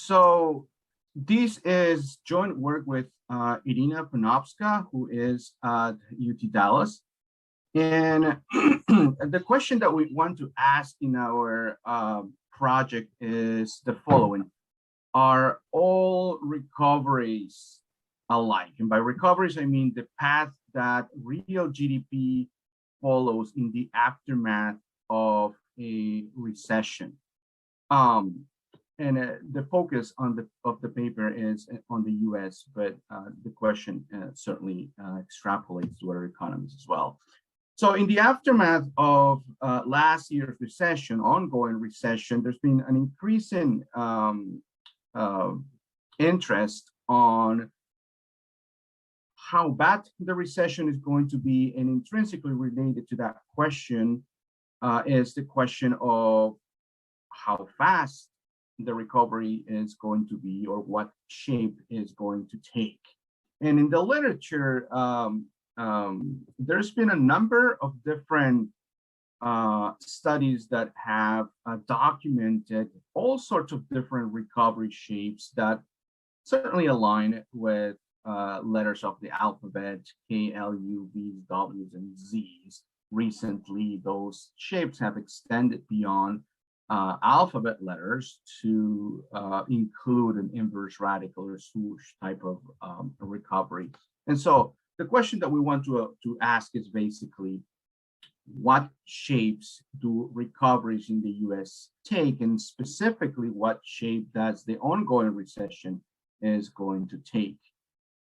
So this is joint work with Irina Panofska, who is at UT Dallas. And the question that we want to ask in our project is the following. Are all recoveries alike? And by recoveries, I mean the path that real GDP follows in the aftermath of a recession. And the focus of the paper is on the U.S., but the question certainly extrapolates to other economies as well. So in the aftermath of last year's recession, ongoing recession, there's been an increasing interest on how bad the recession is going to be, and intrinsically related to that question is the question of how fast the recovery is going to be, or what shape is going to take. And in the literature, there's been a number of different studies that have documented all sorts of different recovery shapes that certainly align with letters of the alphabet, K, L, U, V's, W's, and Z's. Recently, those shapes have extended beyond alphabet letters to include an inverse radical or swoosh type of recovery. And so the question that we want to ask is basically, what shapes do recoveries in the US take, and specifically what shape does the ongoing recession is going to take?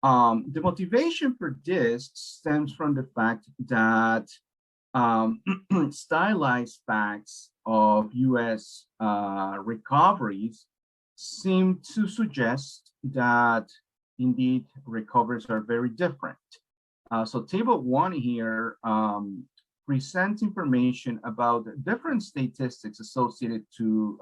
The motivation for this stems from the fact that stylized facts of US recoveries seem to suggest that indeed recoveries are very different. So table 1 here presents information about different statistics associated to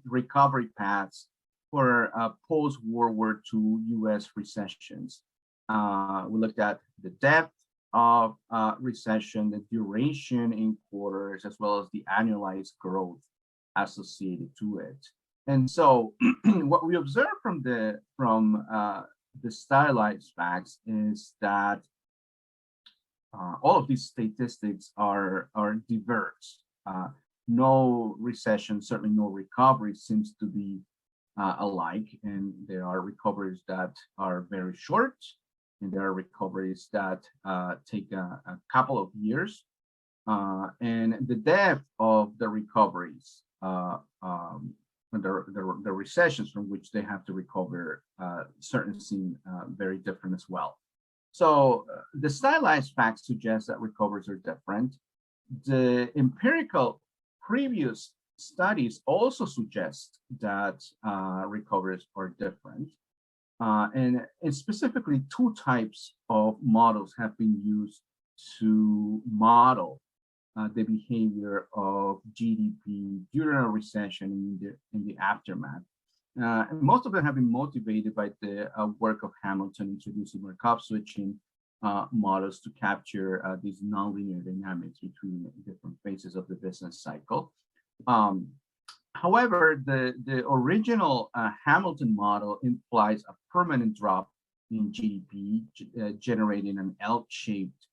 recovery paths for post-World War II US recessions. We looked at the depth of recession, the duration in quarters, as well as the annualized growth associated to it. And so what we observe from the stylized facts is that all of these statistics are diverse. No recession, certainly no recovery seems to be alike, and there are recoveries that are very short, and there are recoveries that take a couple of years, and the depth of the recoveries, the recessions from which they have to recover, certainly seem very different as well. So the stylized facts suggest that recoveries are different. The empirical previous studies also suggest that recoveries are different. And specifically, 2 types of models have been used to model the behavior of GDP during a recession in the aftermath. And most of them have been motivated by the work of Hamilton introducing Markov switching models to capture these nonlinear dynamics between different phases of the business cycle. However, the original Hamilton model implies a permanent drop in GDP, generating an L-shaped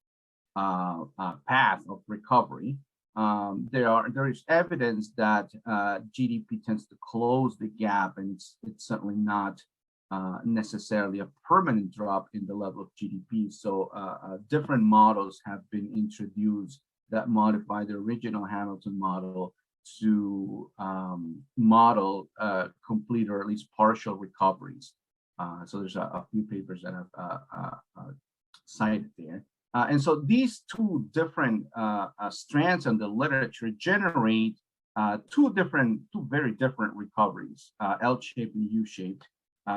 path of recovery. There is evidence that GDP tends to close the gap, and it's certainly not necessarily a permanent drop in the level of GDP. So different models have been introduced that modify the original Hamilton model to model complete or at least partial recoveries. So there's a few papers that have cited there. And so these 2 different strands in the literature generate two very different recoveries, L-shaped and U-shaped,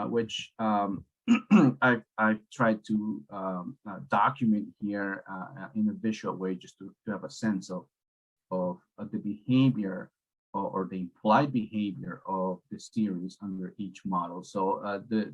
which I've tried to document here in a visual way, just to have a sense of the behavior or the implied behavior of the series under each model. So the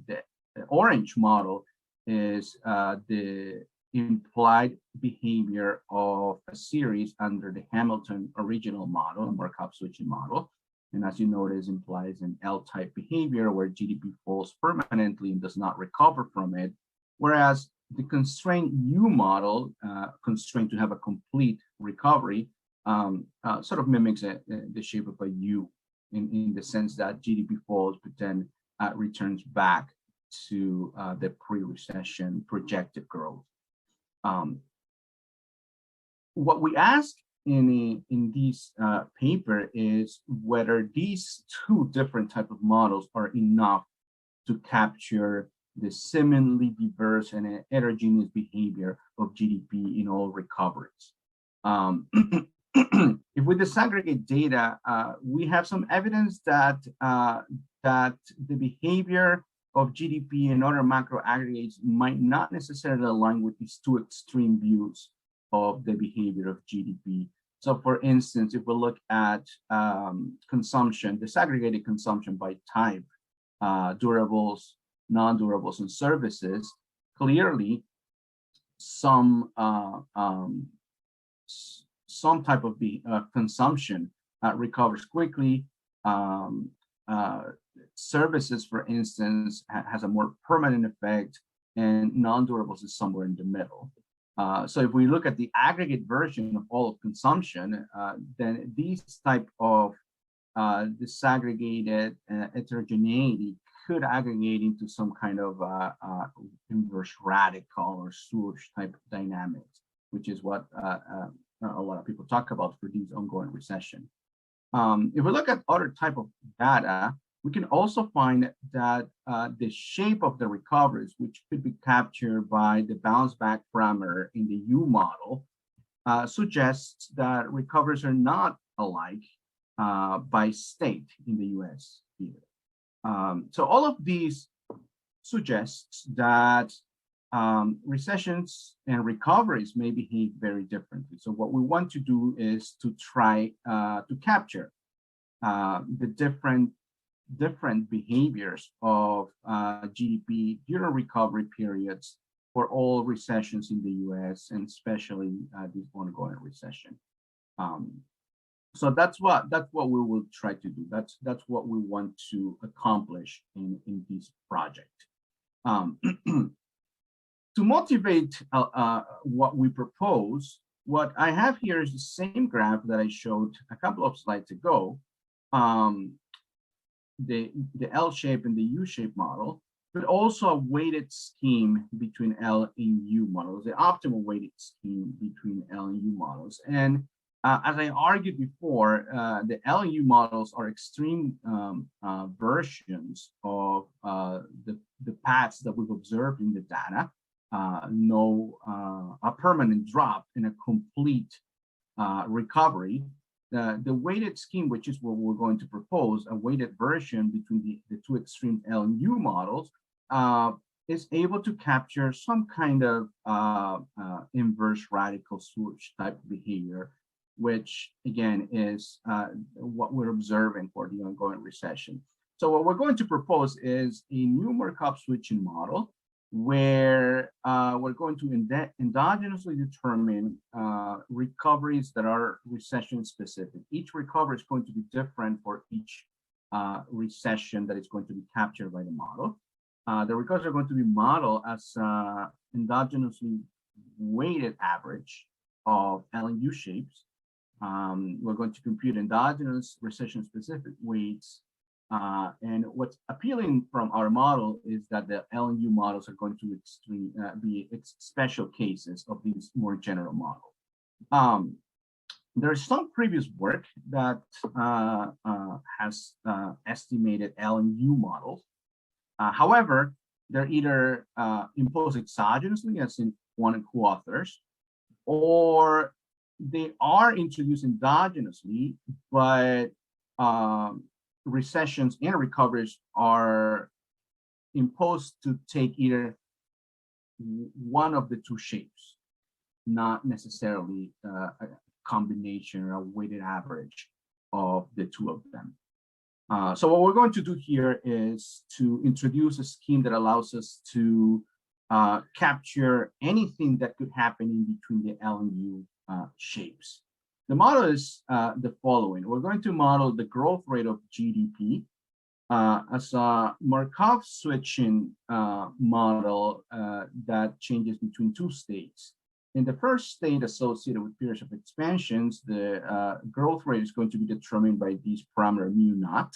orange model is the implied behavior of a series under the Hamilton original model, a Markov switching model. And as you notice, implies an L-type behavior where GDP falls permanently and does not recover from it. Whereas the constrained U model, constrained to have a complete recovery, sort of mimics the shape of a U in the sense that GDP falls, but then returns back to the pre-recession projected growth. What we ask in this paper is whether these two different type of models are enough to capture the seemingly diverse and heterogeneous behavior of GDP in all recoveries. If we disaggregate data, we have some evidence that that the behavior of GDP and other macro aggregates might not necessarily align with these two extreme views of the behavior of GDP. So for instance, if we look at consumption, disaggregated consumption by type, durables, non-durables, and services, clearly some type of consumption recovers quickly. Services, for instance, has a more permanent effect, and non-durables is somewhere in the middle. So if we look at the aggregate version of all of consumption, then these type of disaggregated heterogeneity could aggregate into some kind of inverse radical or swoosh type of dynamics, which is what a lot of people talk about for these ongoing recession. If we look at other type of data, we can also find that the shape of the recoveries, which could be captured by the bounce back parameter in the U model, suggests that recoveries are not alike by state in the US either. So all of these suggests that recessions and recoveries may behave very differently. So what we want to do is to try to capture the different behaviors of GDP during recovery periods for all recessions in the US, and especially this ongoing recession. So that's what we will try to do. That's what we want to accomplish in this project. To motivate what we propose, what I have here is the same graph that I showed a couple of slides ago, the L shape and the U shape model, but also a weighted scheme between L and U models, the optimal weighted scheme between L and U models. And as I argued before, the L and U models are extreme versions of the paths that we've observed in the data. A permanent drop in a complete recovery. The weighted scheme, which is what we're going to propose, a weighted version between the two extreme L and U models, is able to capture some kind of inverse radical swoosh type behavior, which again is what we're observing for the ongoing recession. So what we're going to propose is a new Markov switching model where we're going to endogenously determine recoveries that are recession specific. Each recovery is going to be different for each recession that is going to be captured by the model. The recoveries are going to be modeled as endogenously weighted average of L and U shapes. We're going to compute endogenous recession specific weights. And what's appealing from our model is that the L and U models are going to be special cases of these more general models. There's some previous work that has estimated L and U models. However, they're either imposed exogenously, as in one and co-authors, or they are introduced endogenously, but recessions and recoveries are imposed to take either one of the two shapes, not necessarily a combination or a weighted average of the two of them. So what we're going to do here is to introduce a scheme that allows us to capture anything that could happen in between the L and U shapes. The model is the following. We're going to model the growth rate of GDP as a Markov switching model that changes between two states. In the first state associated with periods of expansions, the growth rate is going to be determined by this parameter mu naught,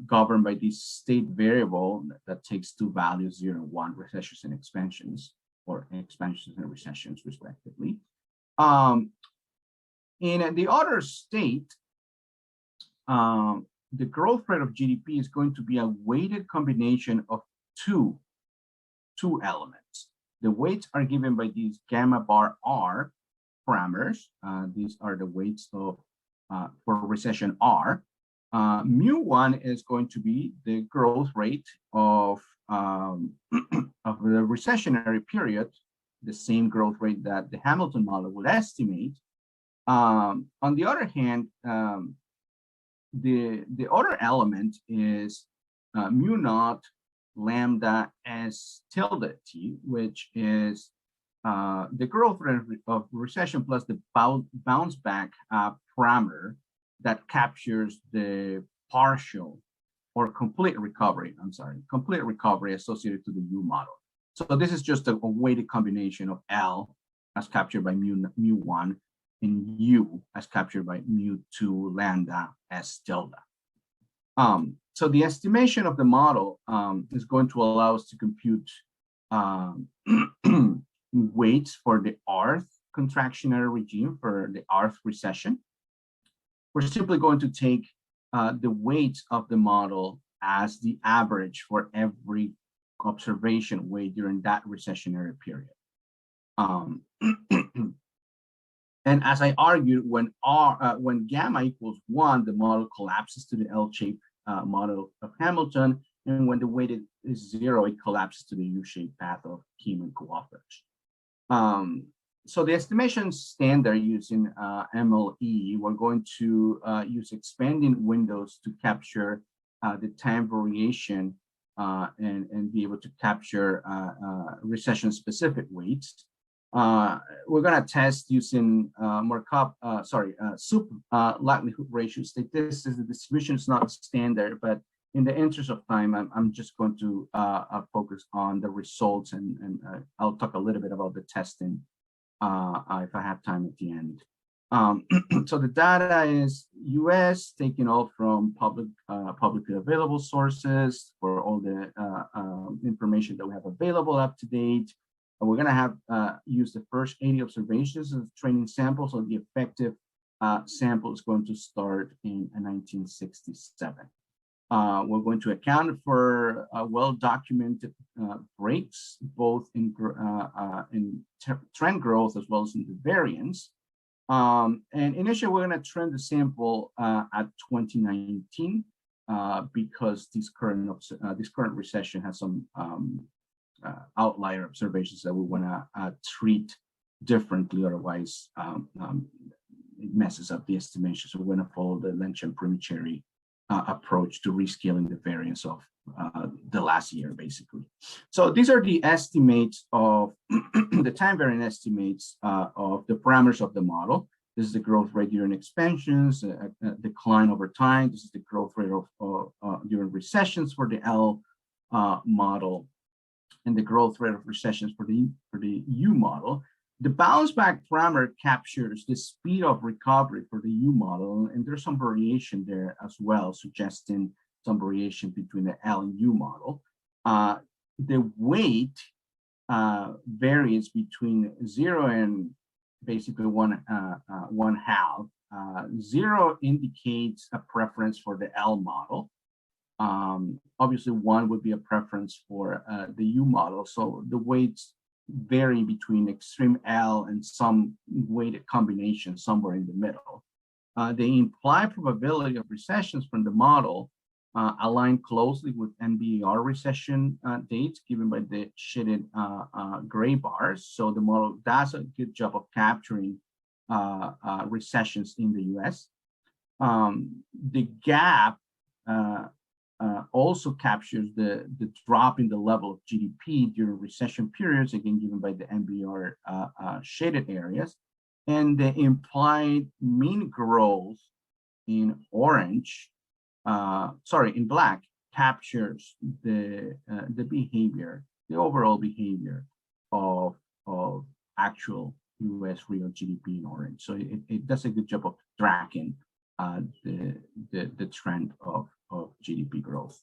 governed by this state variable that takes two values, 0 and 1, recessions and expansions, or expansions and recessions, respectively. In the other state, the growth rate of GDP is going to be a weighted combination of two elements. The weights are given by these gamma bar R parameters. These are the weights of for recession R. Mu1 is going to be the growth rate of of the recessionary period, the same growth rate that the Hamilton model would estimate. On the other hand, the other element is mu naught lambda s tilde t, which is the growth rate of recession plus the bounce back parameter that captures the partial or complete recovery, complete recovery associated to the U model. So this is just a weighted combination of L as captured by mu1 and U as captured by mu2 lambda S tilde. So the estimation of the model is going to allow us to compute weights for the Rth contractionary regime, for the Rth recession. We're simply going to take the weights of the model as the average for every observation weight during that recessionary period. And as I argued, when gamma equals 1, the model collapses to the L-shaped model of Hamilton, and when the weight is 0, it collapses to the U-shaped path of Kim and co-authors. So the estimation standard using MLE, we're going to use expanding windows to capture the time variation and be able to capture recession-specific weights. We're going to test using Markov, sup likelihood ratio statistics. The distribution is not standard, but in the interest of time, I'm just going to focus on the results, and I'll talk a little bit about the testing if I have time at the end. So the data is US, taken all from publicly available sources for all the information that we have available up to date. We're going to have used the first 80 observations as training samples, so the effective sample is going to start in 1967. We're going to account for well-documented breaks, both in trend growth as well as in the variance. And initially, we're going to trend the sample at 2019 because this current recession has some outlier observations that we want to treat differently, otherwise it messes up the estimation. So we're going to follow the Lenscher-Primiceri approach to rescaling the variance of the last year, basically. So these are the estimates of the time variant estimates of the parameters of the model. This is the growth rate during expansions, decline over time. This is the growth rate of during recessions for the L model, and the growth rate of recessions for the U model. The bounce back parameter captures the speed of recovery for the U model, and there's some variation there as well, suggesting some variation between the L and U model. The weight varies between 0 and basically one half. 0 indicates a preference for the L model. Obviously, 1 would be a preference for the U model. So the weights vary between extreme L and some weighted combination somewhere in the middle. The implied probability of recessions from the model align closely with NBER recession dates given by the shaded gray bars. So the model does a good job of capturing recessions in the US. The gap also captures the drop in the level of GDP during recession periods, again, given by the NBER shaded areas. and the implied mean growth in orange, in black, captures the behavior, the overall behavior of actual U.S. real GDP in orange. So it does a good job of tracking the trend of GDP growth.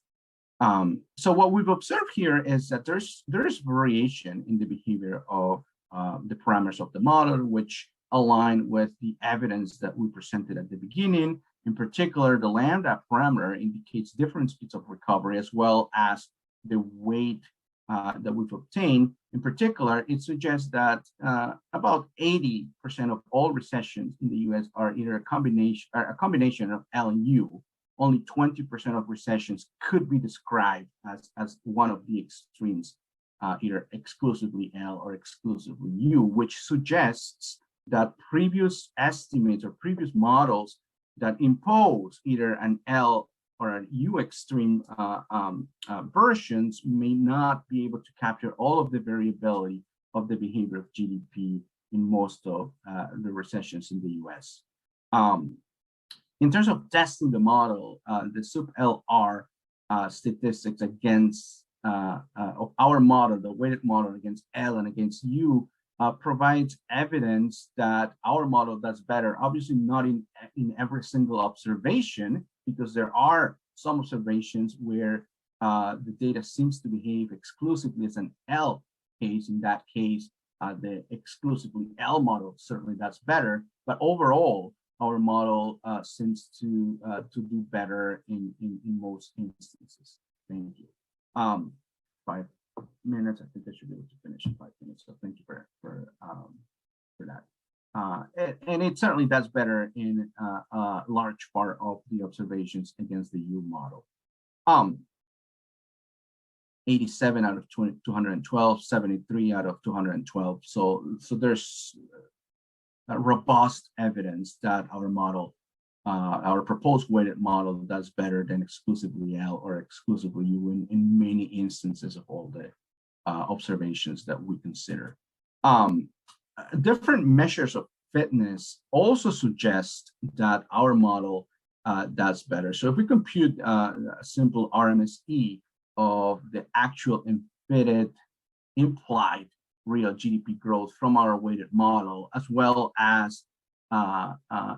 So what we've observed here is that there's variation in the behavior of the parameters of the model, which align with the evidence that we presented at the beginning. In particular, the lambda parameter indicates different speeds of recovery, as well as the weight that we've obtained. In particular, it suggests that about 80% of all recessions in the U.S. are either a combination of L and U. Only 20% of recessions could be described as one of the extremes, either exclusively L or exclusively U, which suggests that previous estimates or previous models that impose either an L or an U extreme versions may not be able to capture all of the variability of the behavior of GDP in most of the recessions in the US. In terms of testing the model, the sub-LR statistics against of our model, the weighted model against L and against U, provides evidence that our model does better. Obviously not in every single observation, because there are some observations where the data seems to behave exclusively as an L case. In that case, the exclusively L model certainly does better, but overall, our model seems to do better in most instances. Thank you. 5 minutes. I think I should be able to finish in 5 minutes. So thank you for that. And it certainly does better in a large part of the observations against the U model. 87 out of 212, 73 out of 212. So there's robust evidence that our model, our proposed weighted model, does better than exclusively L or exclusively U in many instances of all the observations that we consider. Different measures of fitness also suggest that our model does better. So if we compute a simple RMSE of the actual and fitted implied real GDP growth from our weighted model, as well as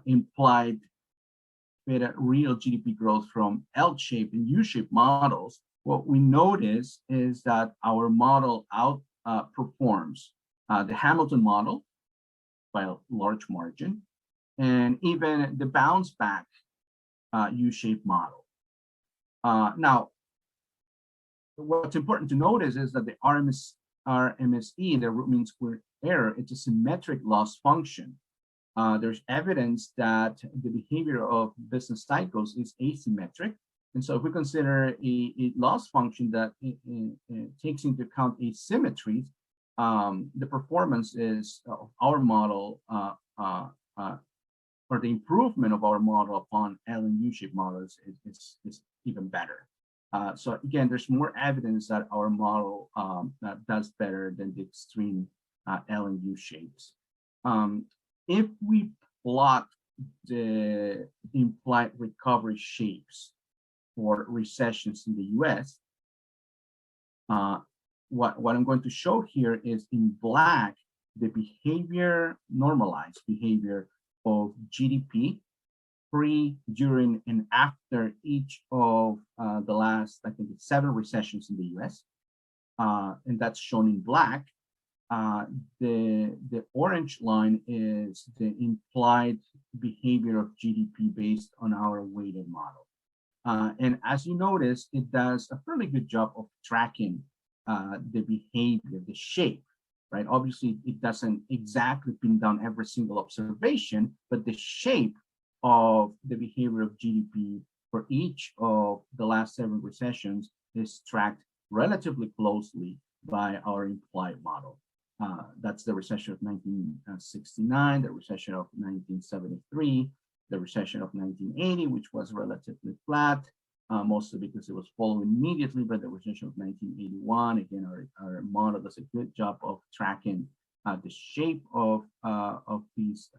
implied fitted real GDP growth from L-shaped and U-shaped models, what we notice is that our model outperforms the Hamilton model by a large margin, and even the bounce back U-shaped model. Now, what's important to notice is that the RMSE, the root mean squared error, it's a symmetric loss function. There's evidence that the behavior of business cycles is asymmetric. And so if we consider a loss function that takes into account asymmetries, the performance is of our model, or the improvement of our model upon L and U-shaped models is even better. So again, there's more evidence that our model does better than the extreme L and U shapes. If we plot the implied recovery shapes for recessions in the US, what I'm going to show here is in black, the behavior, normalized behavior of GDP pre, during, and after each of the last, I think it's 7 recessions in the US, and that's shown in black. The orange line is the implied behavior of GDP based on our weighted model. And as you notice, it does a fairly good job of tracking the behavior, the shape, right? Obviously, it doesn't exactly pin down every single observation, but the shape of the behavior of GDP for each of the last 7 recessions is tracked relatively closely by our implied model. That's the recession of 1969, the recession of 1973, the recession of 1980, which was relatively flat, mostly because it was followed immediately by the recession of 1981. Again, our model does a good job of tracking the shape of these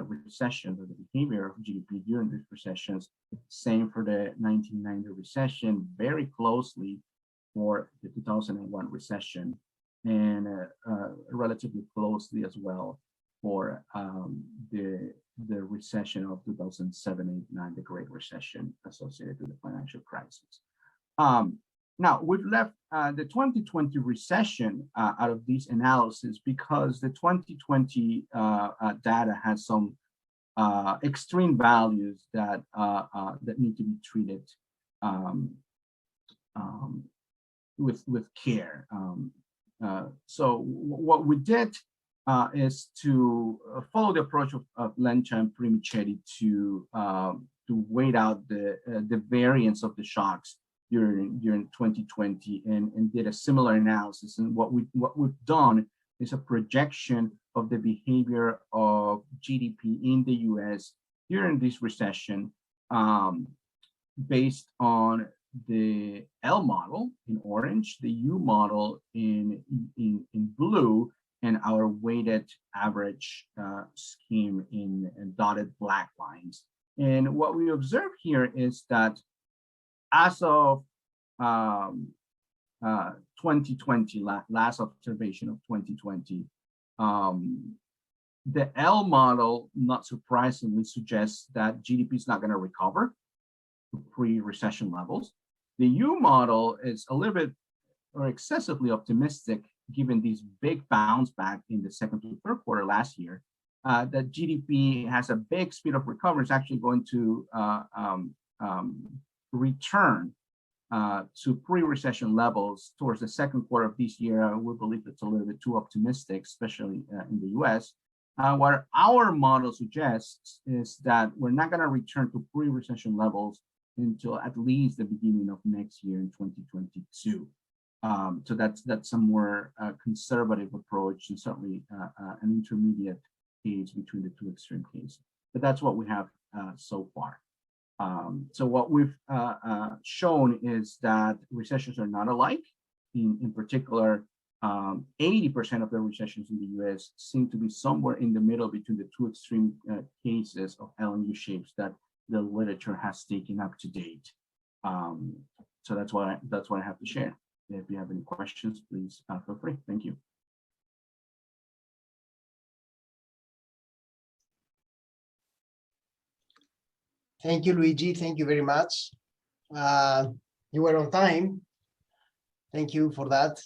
recessions, or the behavior of GDP during these recessions. Same for the 1990 recession, very closely for the 2001 recession, and relatively closely as well for the recession of 2007, 8, 9, the Great Recession associated with the financial crisis. Now, we've left the 2020 recession out of this analysis because the 2020 data has some extreme values that need to be treated with care. So what we did is to follow the approach of Lencha and ph.d. to wait out the variance of the shocks during 2020, and did a similar analysis. And what we've done is a projection of the behavior of GDP in the U.S. during this recession, based on the L model in orange, the U model in blue, and our weighted average scheme in dotted black lines. And what we observe here is that as of 2020, last observation of 2020, the L model, not surprisingly, suggests that GDP is not going to recover to pre-recession levels. The U model is a little bit or excessively optimistic, given these big bounce back in the second to third quarter last year, that GDP has a big speed of recovery. It's actually going to return to pre-recession levels towards the second quarter of this year. We believe it's a little bit too optimistic, especially in the US. What our model suggests is that we're not going to return to pre-recession levels until at least the beginning of next year in 2022. So that's a more conservative approach, and certainly an intermediate case between the two extreme cases. But that's what we have so far. So what we've shown is that recessions are not alike. In particular, 80% of the recessions in the US seem to be somewhere in the middle between the two extreme cases of L and U shapes that the literature has taken up to date. So that's what I have to share. If you have any questions, please feel free. Thank you. Thank you, Luigi. Thank you very much. You were on time. Thank you for that.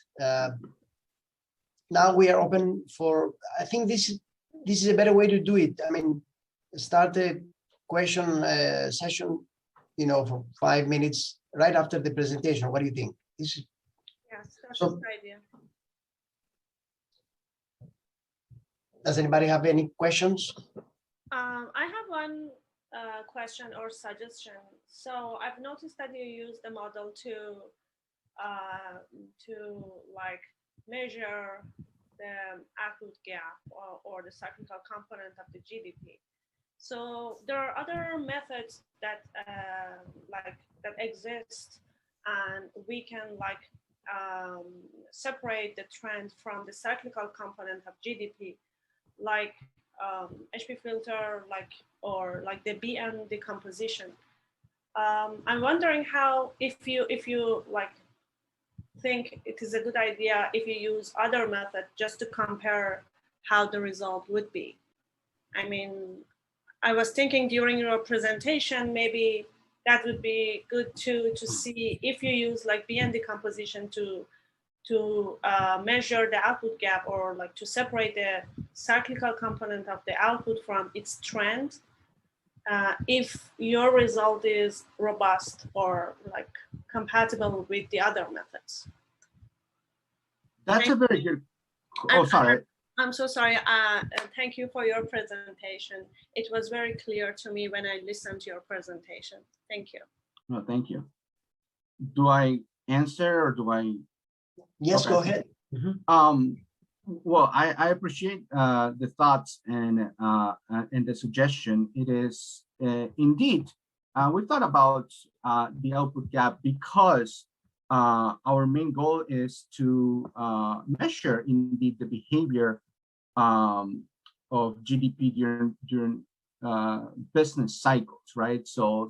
Now we are open for, I think this is a better way to do it. I mean, start a question session, for 5 minutes right after the presentation. What do you think? Yes, that's a good idea. Does anybody have any questions? I have one question or suggestion. So I've noticed that you use the model to like measure the output gap or the cyclical component of the GDP. So there are other methods that that exist, and we can separate the trend from the cyclical component of GDP, like HP filter, or the BN decomposition. I'm wondering how, if you think it is a good idea if you use other method just to compare how the result would be. I mean, I was thinking during your presentation, maybe that would be good to see if you use BN decomposition to measure the output gap, or to separate the cyclical component of the output from its trend, if your result is robust or compatible with the other methods. That's a very good. Oh, sorry. I'm so sorry. Thank you for your presentation. It was very clear to me when I listened to your presentation. Thank you. No, thank you. Do I answer or do I? Yes, okay. Go ahead. Mm-hmm. Well, I appreciate the thoughts and the suggestion. It is indeed, we thought about the output gap because our main goal is to measure indeed the behavior of GDP during business cycles, right? So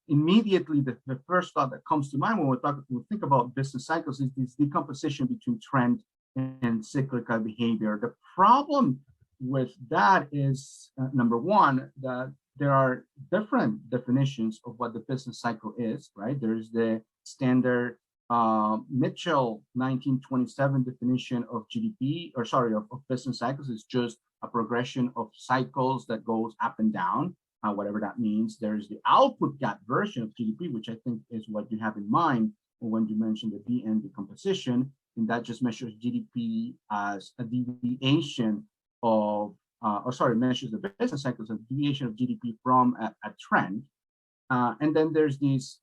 immediately the first thought that comes to mind when we think about business cycles is this decomposition between trend and cyclical behavior. The problem with that is number one, that there are different definitions of what the business cycle is, right? There's the standard Mitchell 1927 definition of GDP, or sorry, of business cycles is just a progression of cycles that goes up and down, whatever that means. There's the output gap version of GDP, which I think is what you have in mind when you mentioned the BN decomposition, and that just measures GDP as a deviation of, measures the business cycle as a deviation of GDP from a trend. And then there's these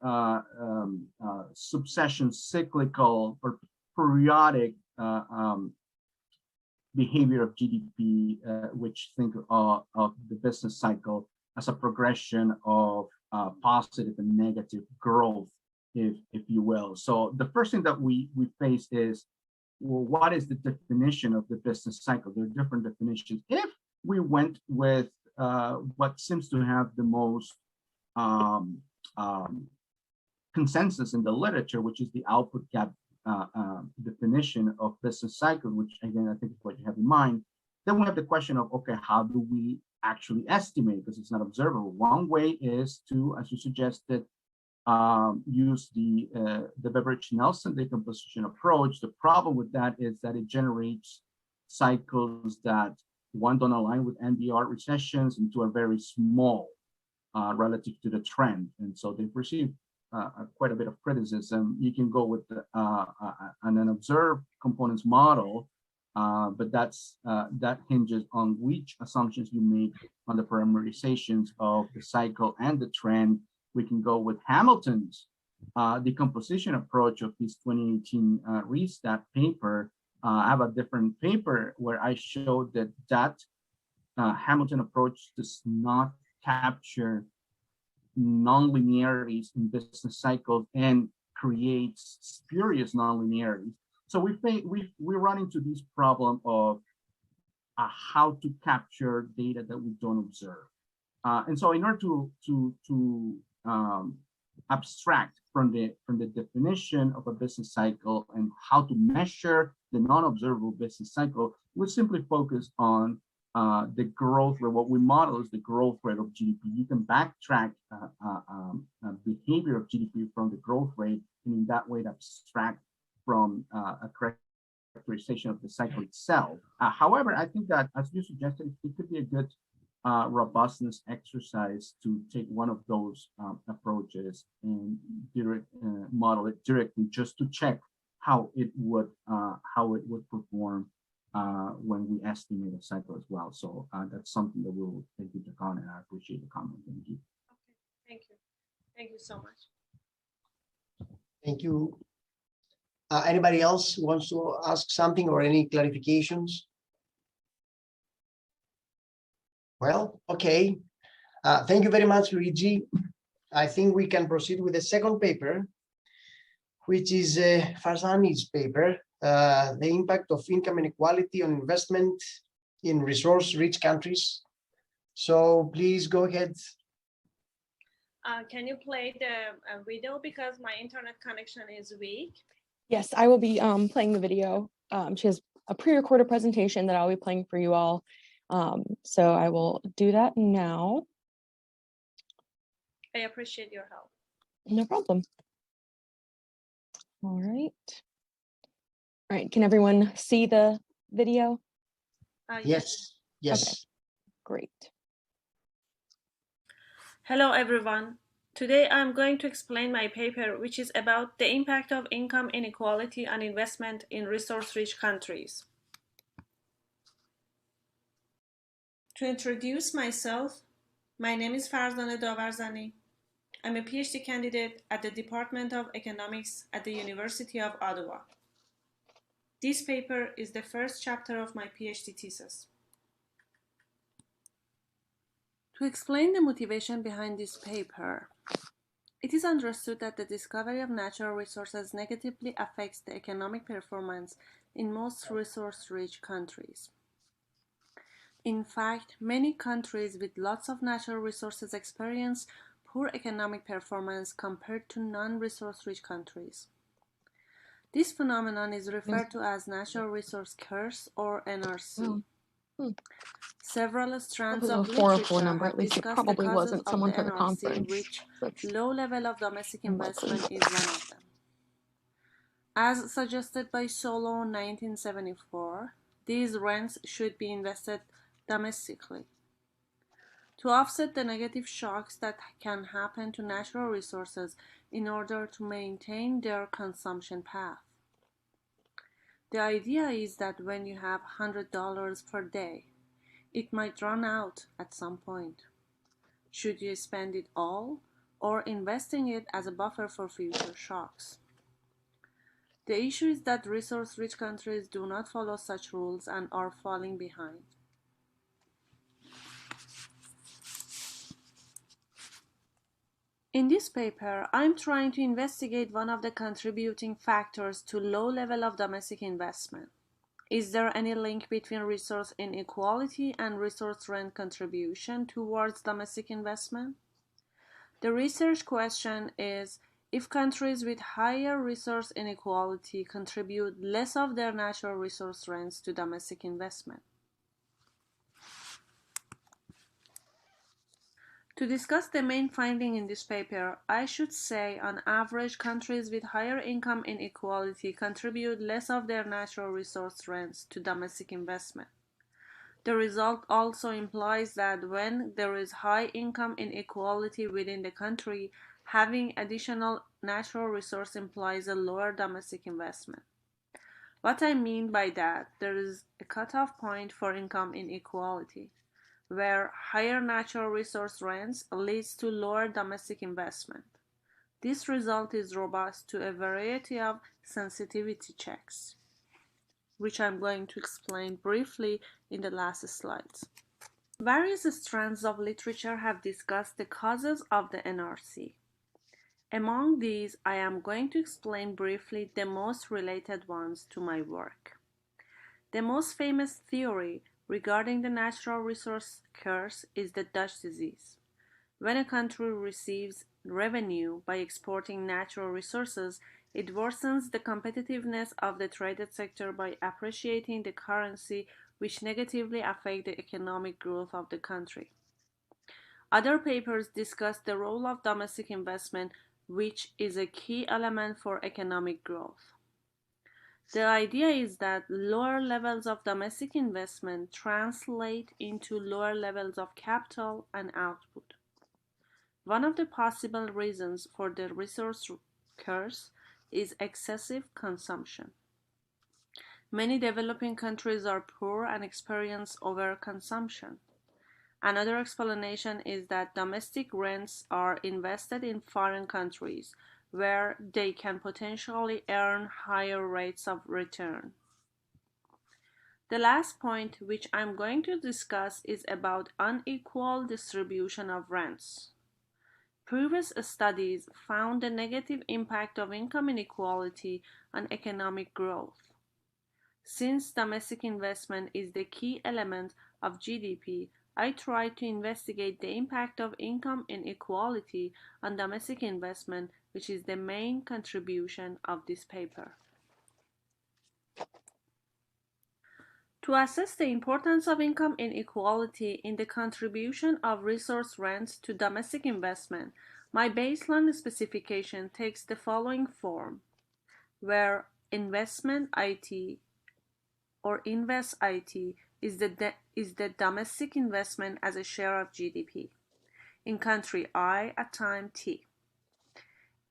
succession cyclical or periodic behavior of GDP, which think of the business cycle as a progression of positive and negative growth, if you will. So the first thing that we face is, well, what is the definition of the business cycle? There are different definitions. If we went with what seems to have the most consensus in the literature, which is the output gap definition of business cycle, which again, I think is what you have in mind, then we have the question of, okay, how do we actually estimate, because it's not observable? One way is to, as you suggested, use the Beveridge-Nelson decomposition approach. The problem with that is that it generates cycles that, one, don't align with NBR recessions, and two, are very small relative to the trend. And so they've received quite a bit of criticism. You can go with an observed components model, but that hinges on which assumptions you make on the parameterizations of the cycle and the trend. We can go with Hamilton's decomposition approach of his 2018 Restat paper. I have a different paper where I showed that Hamilton approach does not capture nonlinearities in business cycles and creates spurious nonlinearities. So we run into this problem of how to capture data that we don't observe. And so in order to abstract from the definition of a business cycle and how to measure the non-observable business cycle, we simply focus on the growth rate. What we model is the growth rate of GDP. You can backtrack behavior of GDP from the growth rate, and in that way abstract from a characterization of the cycle itself. However, I think that, as you suggested, it could be a good robustness exercise to take one of those approaches and model it directly, just to check how it would perform when we estimate a cycle as well. So that's something that we'll take into account, and I appreciate the comment. Thank you. Okay, thank you. Thank you so much. Thank you. Anybody else wants to ask something or any clarifications? Well, okay. Thank you very much, Luigi. I think we can proceed with the second paper, which is Davarzani's paper, the impact of income inequality on investment in resource-rich countries. So please go ahead. Can you play the video, because my internet connection is weak? Yes, I will be playing the video. She has a pre-recorded presentation that I'll be playing for you all. So I will do that now. I appreciate your help. No problem. All right. All right, can everyone see the video? Yes, yes. Okay. Great. Hello, everyone. Today, I'm going to explain my paper, which is about the impact of income inequality on investment in resource-rich countries. To introduce myself, my name is Davarzani. I'm a PhD candidate at the Department of Economics at the University of Ottawa. This paper is the first chapter of my PhD thesis. To explain the motivation behind this paper, it is understood that the discovery of natural resources negatively affects the economic performance in most resource-rich countries. In fact, many countries with lots of natural resources experience poor economic performance compared to non-resource rich countries. This phenomenon is referred to as natural resource curse or NRC. Several strands of literature have discussed the causes of the NRC, which low level of domestic investment is one of them. As suggested by Solo in 1974, these rents should be invested domestically to offset the negative shocks that can happen to natural resources in order to maintain their consumption path. The idea is that when you have $100 per day, it might run out at some point. Should you spend it all or investing it as a buffer for future shocks? The issue is that resource-rich countries do not follow such rules and are falling behind. In this paper, I'm trying to investigate one of the contributing factors to low level of domestic investment. Is there any link between resource inequality and resource rent contribution towards domestic investment? The research question is, if countries with higher resource inequality contribute less of their natural resource rents to domestic investment. To discuss the main finding in this paper, I should say on average countries with higher income inequality contribute less of their natural resource rents to domestic investment. The result also implies that when there is high income inequality within the country, having additional natural resource implies a lower domestic investment. What I mean by that, there is a cutoff point for income inequality, where higher natural resource rents leads to lower domestic investment. This result is robust to a variety of sensitivity checks, which I'm going to explain briefly in the last slides. Various strands of literature have discussed the causes of the NRC. Among these, I am going to explain briefly the most related ones to my work. The most famous theory regarding the natural resource curse is the Dutch disease. When a country receives revenue by exporting natural resources, it worsens the competitiveness of the traded sector by appreciating the currency, which negatively affects the economic growth of the country. Other papers discuss the role of domestic investment, which is a key element for economic growth. The idea is that lower levels of domestic investment translate into lower levels of capital and output. One of the possible reasons for the resource curse is excessive consumption. Many developing countries are poor and experience overconsumption. Another explanation is that domestic rents are invested in foreign countries, where they can potentially earn higher rates of return. The last point, which I'm going to discuss, is about unequal distribution of rents. Previous studies found the negative impact of income inequality on economic growth. Since domestic investment is the key element of GDP, I tried to investigate the impact of income inequality on domestic investment, which is the main contribution of this paper. To assess the importance of income inequality in the contribution of resource rents to domestic investment, my baseline specification takes the following form, where investment IT or invest IT is the domestic investment as a share of GDP in country I at time T.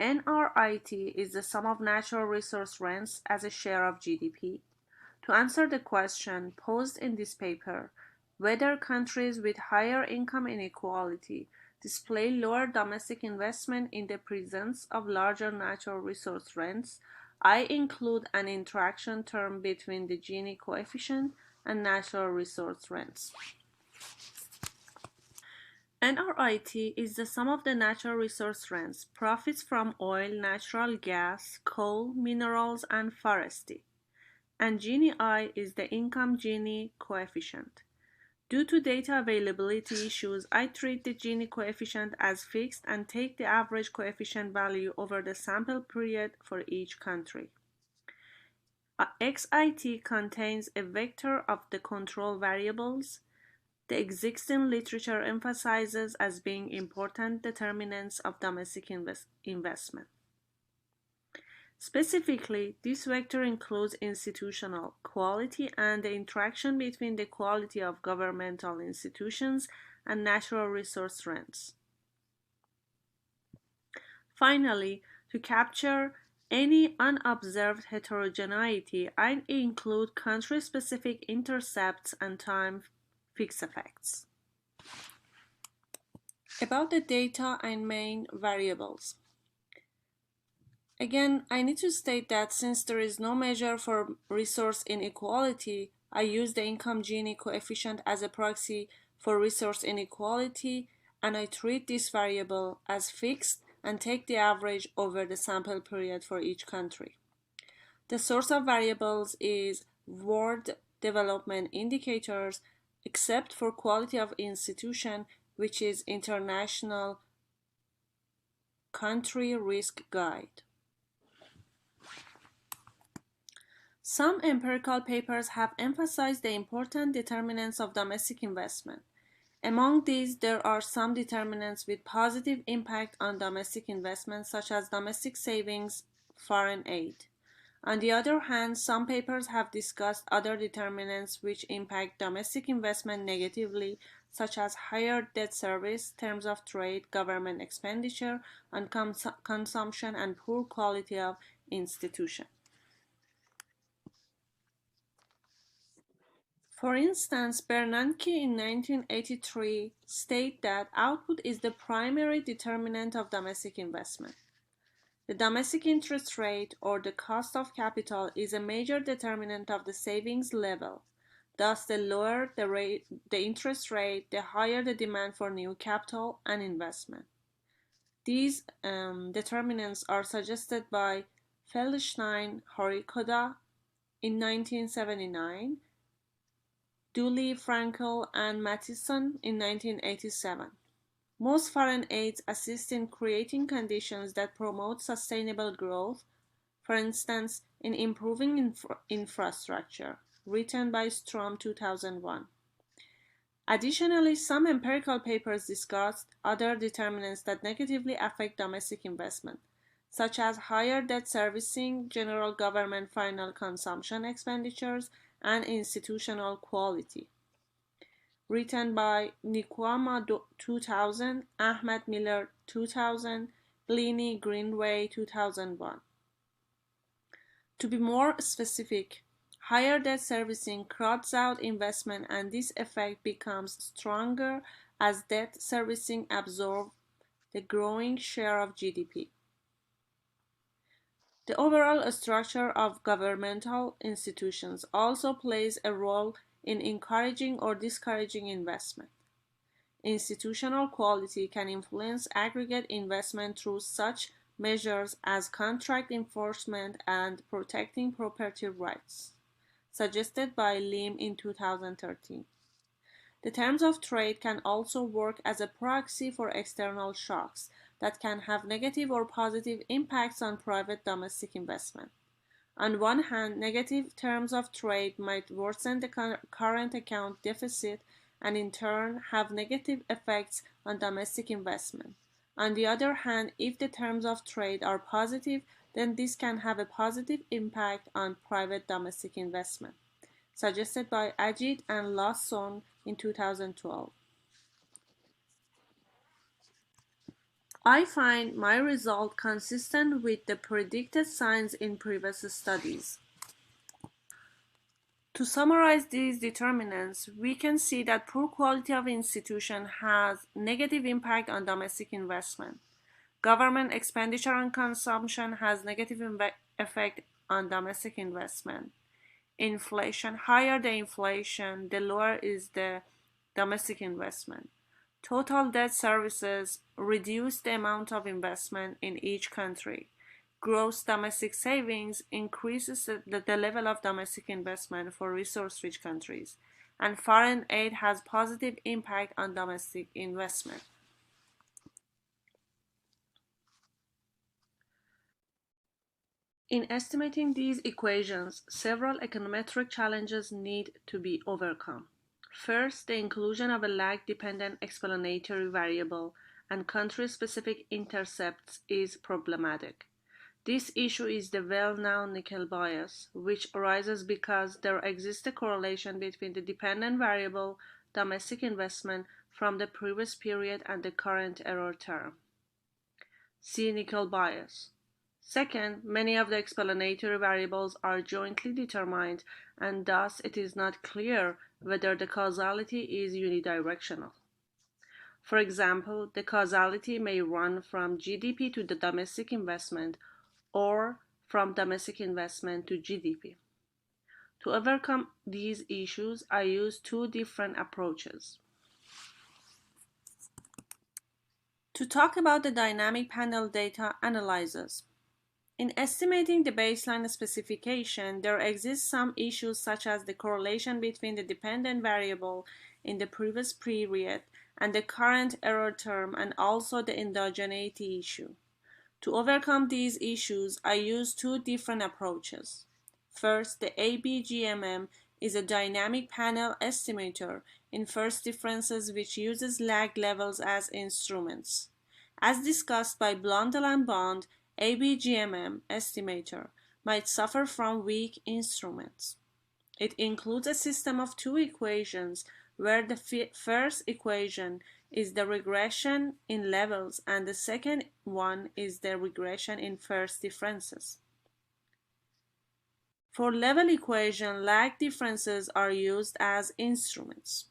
NRIT is the sum of natural resource rents as a share of GDP. To answer the question posed in this paper, whether countries with higher income inequality display lower domestic investment in the presence of larger natural resource rents, I include an interaction term between the Gini coefficient and natural resource rents. NRIT is the sum of the natural resource rents, profits from oil, natural gas, coal, minerals, and forestry. And Gini I is the income Gini coefficient. Due to data availability issues, I treat the Gini coefficient as fixed and take the average coefficient value over the sample period for each country. XIT contains a vector of the control variables. The existing literature emphasizes as being important determinants of domestic investment. Specifically, this vector includes institutional quality and the interaction between the quality of governmental institutions and natural resource rents. Finally, to capture any unobserved heterogeneity, I include country-specific intercepts and time fixed effects. About the data and main variables. Again, I need to state that since there is no measure for resource inequality, I use the income Gini coefficient as a proxy for resource inequality, and I treat this variable as fixed and take the average over the sample period for each country. The source of variables is World Development Indicators, except for quality of institution, which is International Country Risk Guide. Some empirical papers have emphasized the important determinants of domestic investment. Among these, there are some determinants with positive impact on domestic investment, such as domestic savings, foreign aid. On the other hand, some papers have discussed other determinants which impact domestic investment negatively, such as higher debt service, terms of trade, government expenditure on consumption, and poor quality of institution. For instance, Bernanke in 1983 stated that output is the primary determinant of domestic investment. The domestic interest rate, or the cost of capital, is a major determinant of the savings level. Thus, the lower the interest rate, the higher the demand for new capital and investment. These determinants are suggested by Feldstein Horikoda in 1979, Dooley, Frankel, and Mattison in 1987. Most foreign aids assist in creating conditions that promote sustainable growth, for instance, in improving infrastructure, written by Strom 2001. Additionally, some empirical papers discussed other determinants that negatively affect domestic investment, such as higher debt servicing, general government final consumption expenditures, and institutional quality. Written by Nikwama 2000, Ahmed Miller 2000, Blenny Greenway 2001. To be more specific, higher debt servicing crowds out investment, and this effect becomes stronger as debt servicing absorbs the growing share of GDP. The overall structure of governmental institutions also plays a role in encouraging or discouraging investment. Institutional quality can influence aggregate investment through such measures as contract enforcement and protecting property rights, suggested by Lim in 2013. The terms of trade can also work as a proxy for external shocks that can have negative or positive impacts on private domestic investment. On one hand, negative terms of trade might worsen the current account deficit and in turn have negative effects on domestic investment. On the other hand, if the terms of trade are positive, then this can have a positive impact on private domestic investment, suggested by Ajit and Lawson in 2012. I find my result consistent with the predicted signs in previous studies. To summarize these determinants, we can see that poor quality of institution has negative impact on domestic investment. Government expenditure on consumption has negative effect on domestic investment. Inflation, higher the inflation, the lower is the domestic investment. Total debt services reduce the amount of investment in each country. Gross domestic savings increases the level of domestic investment for resource-rich countries. and foreign aid has positive impact on domestic investment. In estimating these equations, several econometric challenges need to be overcome. First, the inclusion of a lag-dependent explanatory variable and country-specific intercepts is problematic. This issue is the well-known nickel bias, which arises because there exists a correlation between the dependent variable domestic investment from the previous period and the current error term. See nickel bias. Second, many of the explanatory variables are jointly determined, and thus it is not clear whether the causality is unidirectional. For example, the causality may run from GDP to the domestic investment or from domestic investment to GDP. To overcome these issues, I use two different approaches. To talk about the dynamic panel data analyzers. In estimating the baseline specification, there exist some issues such as the correlation between the dependent variable in the previous period and the current error term, and also the endogeneity issue. To overcome these issues, I use two different approaches. First, the ABGMM is a dynamic panel estimator in first differences which uses lag levels as instruments. As discussed by Blundell and Bond, ABGMM estimator might suffer from weak instruments. It includes a system of two equations where the first equation is the regression in levels and the second one is the regression in first differences. For level equation, lag differences are used as instruments.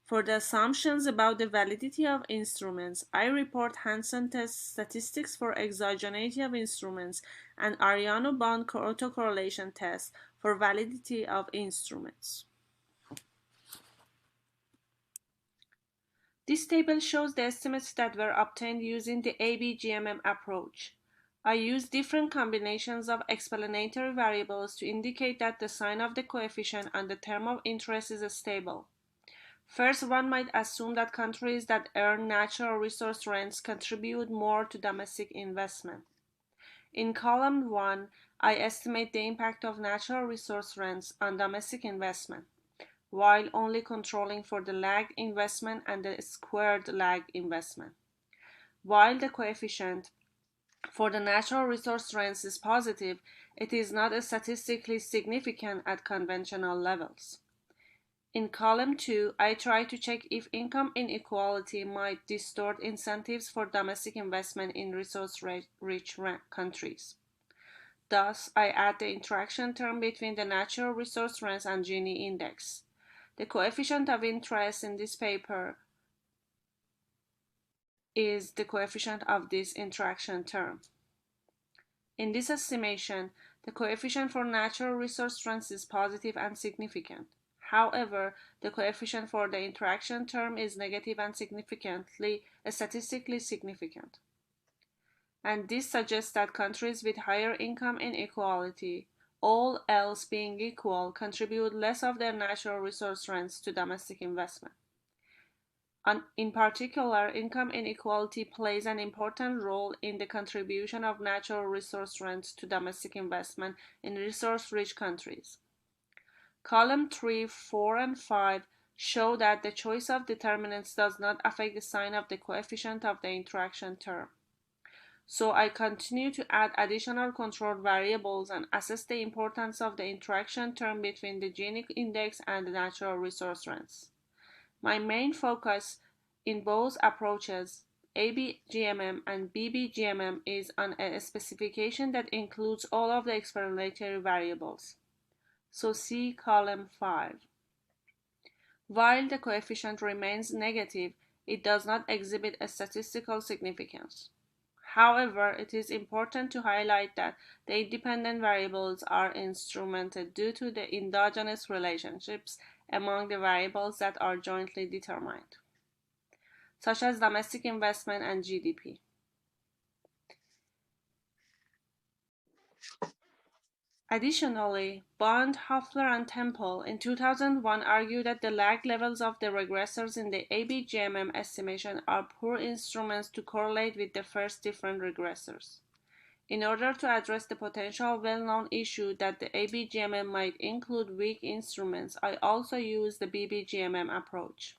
For the assumptions about the validity of instruments, I report Hansen test statistics for exogeneity of instruments and Ariano-Bond autocorrelation test for validity of instruments. This table shows the estimates that were obtained using the ABGMM approach. I use different combinations of explanatory variables to indicate that the sign of the coefficient on the term of interest is stable. First, one might assume that countries that earn natural resource rents contribute more to domestic investment. In column 1, I estimate the impact of natural resource rents on domestic investment, while only controlling for the lagged investment and the squared lag investment. While the coefficient for the natural resource rents is positive, it is not statistically significant at conventional levels. In column 2, I try to check if income inequality might distort incentives for domestic investment in resource-rich countries. Thus, I add the interaction term between the natural resource rents and Gini index. The coefficient of interest in this paper is the coefficient of this interaction term. In this estimation, the coefficient for natural resource rents is positive and significant. However, the coefficient for the interaction term is negative and statistically significant. And this suggests that countries with higher income inequality, all else being equal, contribute less of their natural resource rents to domestic investment. In particular, income inequality plays an important role in the contribution of natural resource rents to domestic investment in resource-rich countries. Column 3, 4, and 5 show that the choice of determinants does not affect the sign of the coefficient of the interaction term. So I continue to add additional control variables and assess the importance of the interaction term between the Gini index and the natural resource rents. My main focus in both approaches, ABGMM and BBGMM, is on a specification that includes all of the explanatory variables. So see column 5. While the coefficient remains negative, it does not exhibit a statistical significance. However, it is important to highlight that the independent variables are instrumented due to the endogenous relationships among the variables that are jointly determined, such as domestic investment and GDP. Additionally, Bond, Hoffler, and Temple in 2001 argued that the lag levels of the regressors in the ABGMM estimation are poor instruments to correlate with the first different regressors. In order to address the potential well-known issue that the ABGMM might include weak instruments, I also use the BBGMM approach.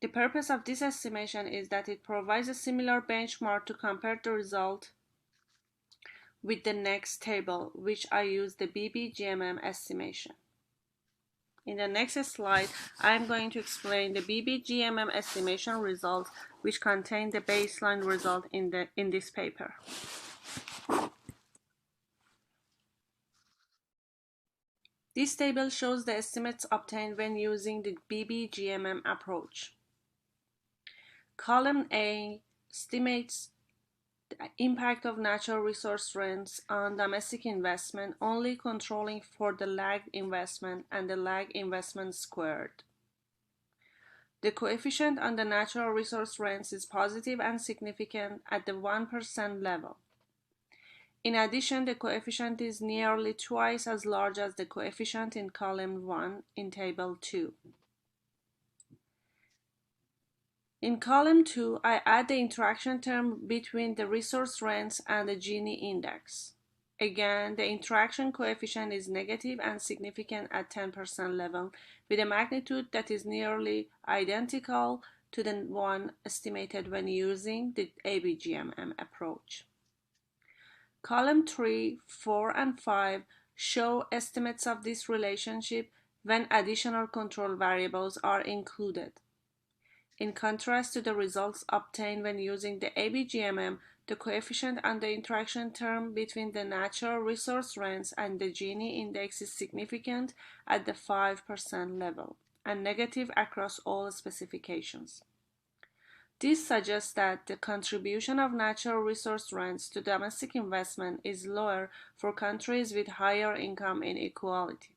The purpose of this estimation is that it provides a similar benchmark to compare the result with the next table, which I use the BBGMM estimation. In the next slide, I'm going to explain the BBGMM estimation results, which contain the baseline result in this paper. This table shows the estimates obtained when using the BBGMM approach. Column A estimates the impact of natural resource rents on domestic investment, only controlling for the lagged investment and the lagged investment squared. The coefficient on the natural resource rents is positive and significant at the 1% level. In addition, the coefficient is nearly twice as large as the coefficient in column 1 in table 2. In column 2, I add the interaction term between the resource rents and the Gini index. Again, the interaction coefficient is negative and significant at 10% level, with a magnitude that is nearly identical to the one estimated when using the ABGMM approach. Column 3, 4, and 5 show estimates of this relationship when additional control variables are included. In contrast to the results obtained when using the ABGMM, the coefficient on the interaction term between the natural resource rents and the Gini index is significant at the 5% level and negative across all specifications. This suggests that the contribution of natural resource rents to domestic investment is lower for countries with higher income inequality.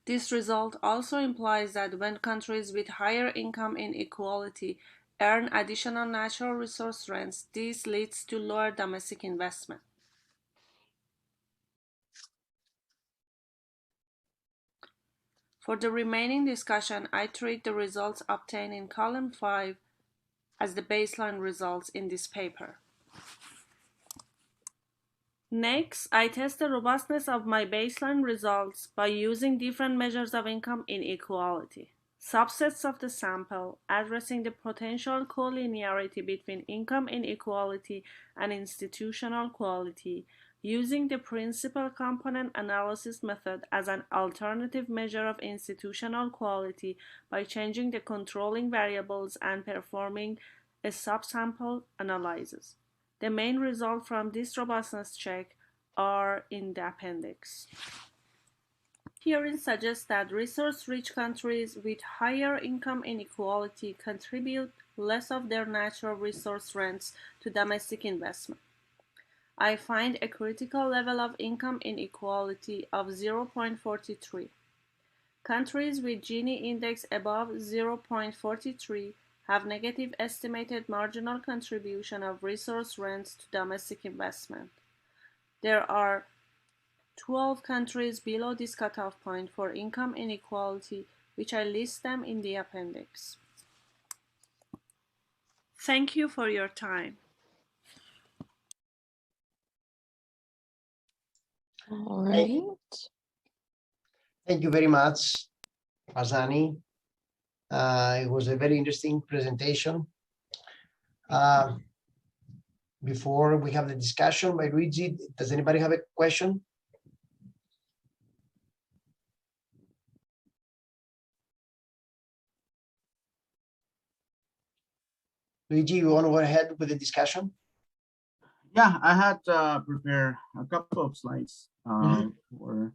This result also implies that when countries with higher income inequality earn additional natural resource rents, this leads to lower domestic investment. For the remaining discussion, I treat the results obtained in column 5 as the baseline results in this paper. Next, I test the robustness of my baseline results by using different measures of income inequality. Subsets of the sample addressing the potential collinearity between income inequality and institutional quality, using the principal component analysis method as an alternative measure of institutional quality by changing the controlling variables and performing a subsample analysis. The main results from this robustness check are in the appendix. Herein suggests that resource-rich countries with higher income inequality contribute less of their natural resource rents to domestic investment. I find a critical level of income inequality of 0.43. Countries with Gini index above 0.43 have negative estimated marginal contribution of resource rents to domestic investment. There are 12 countries below this cutoff point for income inequality, which I list them in the appendix. Thank you for your time. All right. Thank you very much, Davarzani. It was a very interesting presentation. Before we have the discussion by Luigi, does anybody have a question? Luigi, you want to go ahead with the discussion? Yeah, I had prepared a couple of slides for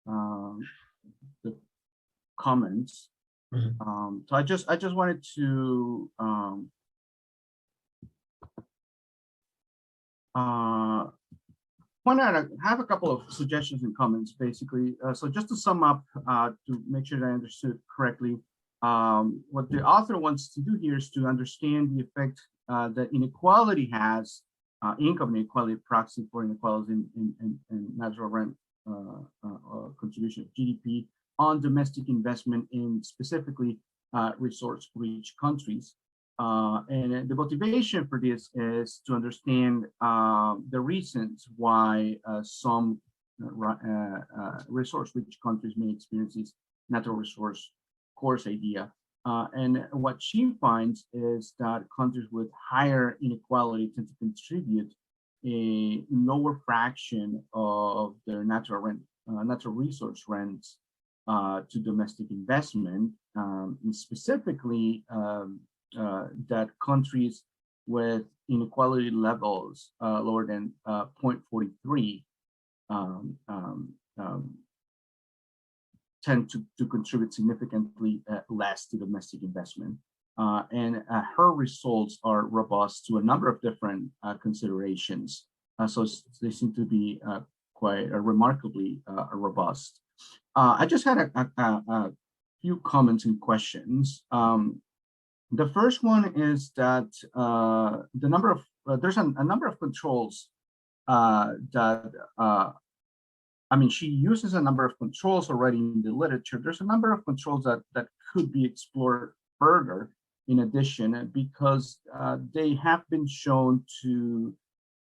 the comments. So I just wanted to point out, I have a couple of suggestions and comments, basically. So just to sum up, to make sure that I understood correctly, what the author wants to do here is to understand the effect the inequality has income inequality proxy for inequalities in natural rent contribution of GDP on domestic investment in specifically resource-rich countries. And the motivation for this is to understand the reasons why some resource-rich countries may experience this natural resource course idea. And what she finds is that countries with higher inequality tend to contribute a lower fraction of their natural resource rents to domestic investment, and specifically that countries with inequality levels lower than 0.43 tend to contribute significantly less to domestic investment. And her results are robust to a number of different considerations. So they seem to be quite remarkably robust. I just had a few comments and questions. The first one is that the number of there's a number of controls that I mean, she uses a number of controls already in the literature. There's a number of controls that could be explored further in addition, because they have been shown to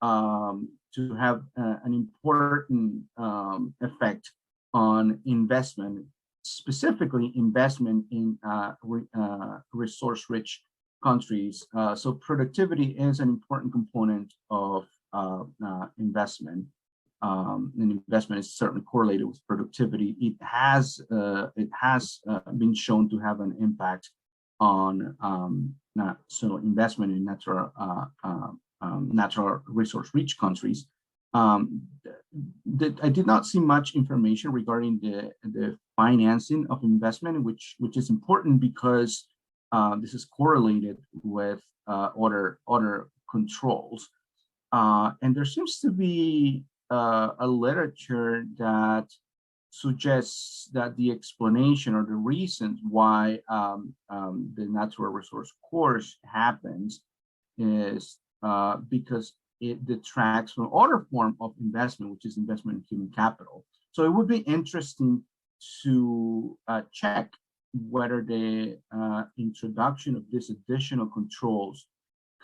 have an important effect on investment, specifically investment in resource-rich countries. So productivity is an important component of investment. And investment is certainly correlated with productivity. It has been shown to have an impact on investment in natural resource-rich countries. I did not see much information regarding the financing of investment, which is important because this is correlated with other controls. And there seems to be a literature that suggests that the explanation or the reasons why the natural resource course happens is because it detracts from other form of investment, which is investment in human capital. So it would be interesting to check whether the introduction of these additional controls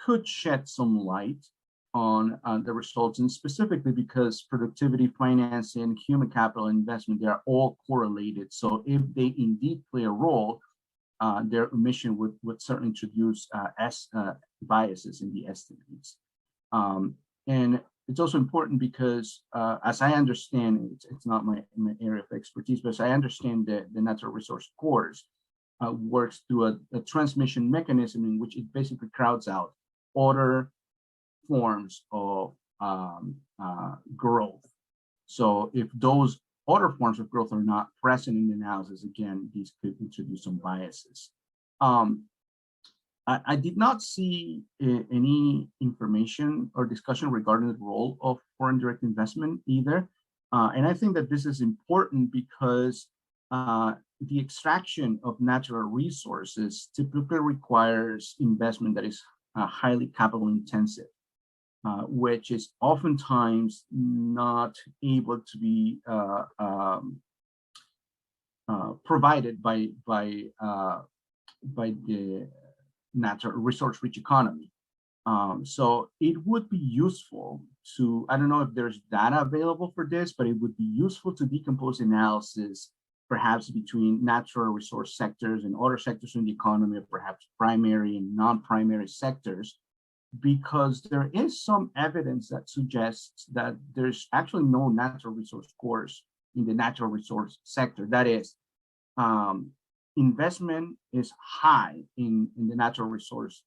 could shed some light on the results, and specifically because productivity, financing, human capital investment, they are all correlated. So if they indeed play a role, their omission would certainly introduce biases in the estimates. And it's also important because, as I understand, it's not my area of expertise, but as I understand the natural resource course works through a transmission mechanism in which it basically crowds out other forms of growth. So if those other forms of growth are not present in the analysis, again, these could introduce some biases. I did not see any information or discussion regarding the role of foreign direct investment either. And I think that this is important because the extraction of natural resources typically requires investment that is highly capital intensive. Which is oftentimes not able to be provided by the natural resource-rich economy. So it would be useful to, I don't know if there's data available for this, but it would be useful to decompose analysis perhaps between natural resource sectors and other sectors in the economy, or perhaps primary and non-primary sectors, because there is some evidence that suggests that there's actually no natural resource course in the natural resource sector. That is, investment is high in the natural resource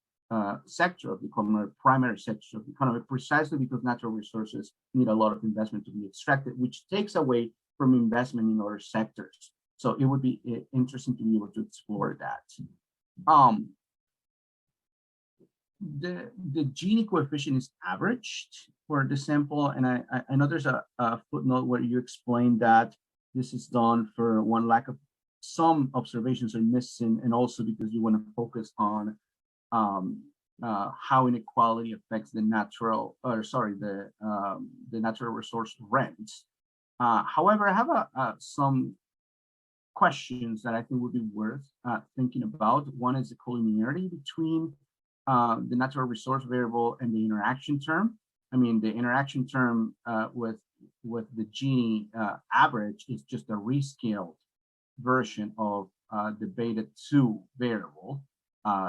sector of the economy, primary sector of the economy, precisely because natural resources need a lot of investment to be extracted, which takes away from investment in other sectors. So it would be interesting to be able to explore that. The Gini coefficient is averaged for the sample, and I know there's a footnote where you explain that this is done for one lack of some observations are missing, and also because you want to focus on how inequality affects the natural, the natural resource rents. However, I have some questions that I think would be worth thinking about. One is the collinearity between the natural resource variable and the interaction term. I mean, the interaction term with the Gini average is just a rescaled version of the beta 2 variable.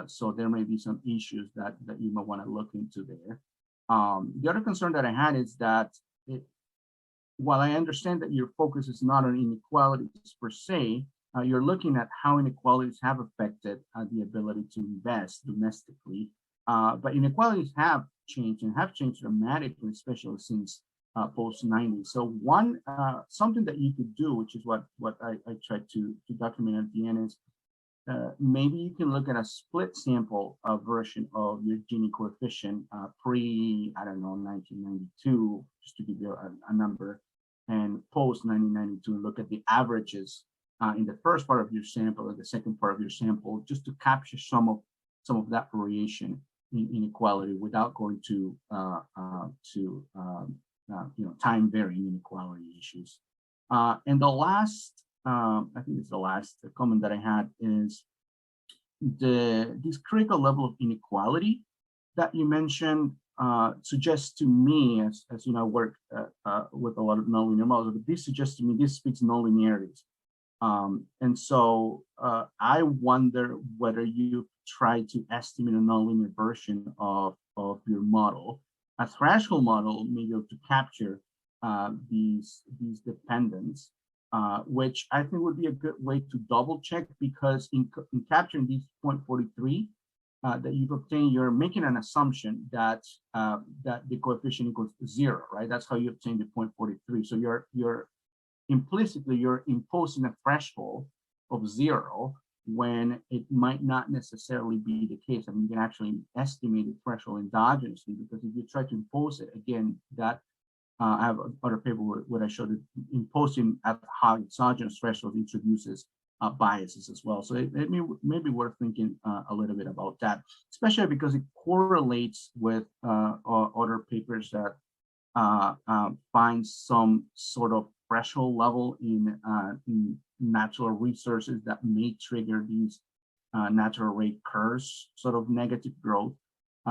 So there may be some issues that you might want to look into there. The other concern that I had is that while I understand that your focus is not on inequalities per se, you're looking at how inequalities have affected the ability to invest domestically. But inequalities have changed and have changed dramatically, especially since post-90s. So one, something that you could do, which is what I tried to document at the end, is maybe you can look at a split sample version of your Gini coefficient pre, I don't know, 1992, just to give you a number, and post 1992, look at the averages in the first part of your sample or the second part of your sample, just to capture some of that variation in inequality without going to time varying inequality issues. And the last, I think it's the last comment that I had, is this critical level of inequality that you mentioned suggests to me, as you know, I work with a lot of nonlinear models, but this suggests to me, this speaks nonlinearities. And so I wonder whether you try to estimate a nonlinear version of your model. A threshold model may be able to capture these dependents, which I think would be a good way to double check, because in capturing these 0.43 that you've obtained, you're making an assumption that the coefficient equals to 0, right? That's how you obtain the 0.43. So you're implicitly imposing a threshold of 0 when it might not necessarily be the case. I mean, you can actually estimate the threshold endogenously, because if you try to impose it, again, that I have other paper where I showed that imposing at high exogenous threshold introduces biases as well. So it may be worth thinking a little bit about that, especially because it correlates with other papers that find some sort of threshold level in natural resources that may trigger these natural rate curves, sort of negative growth.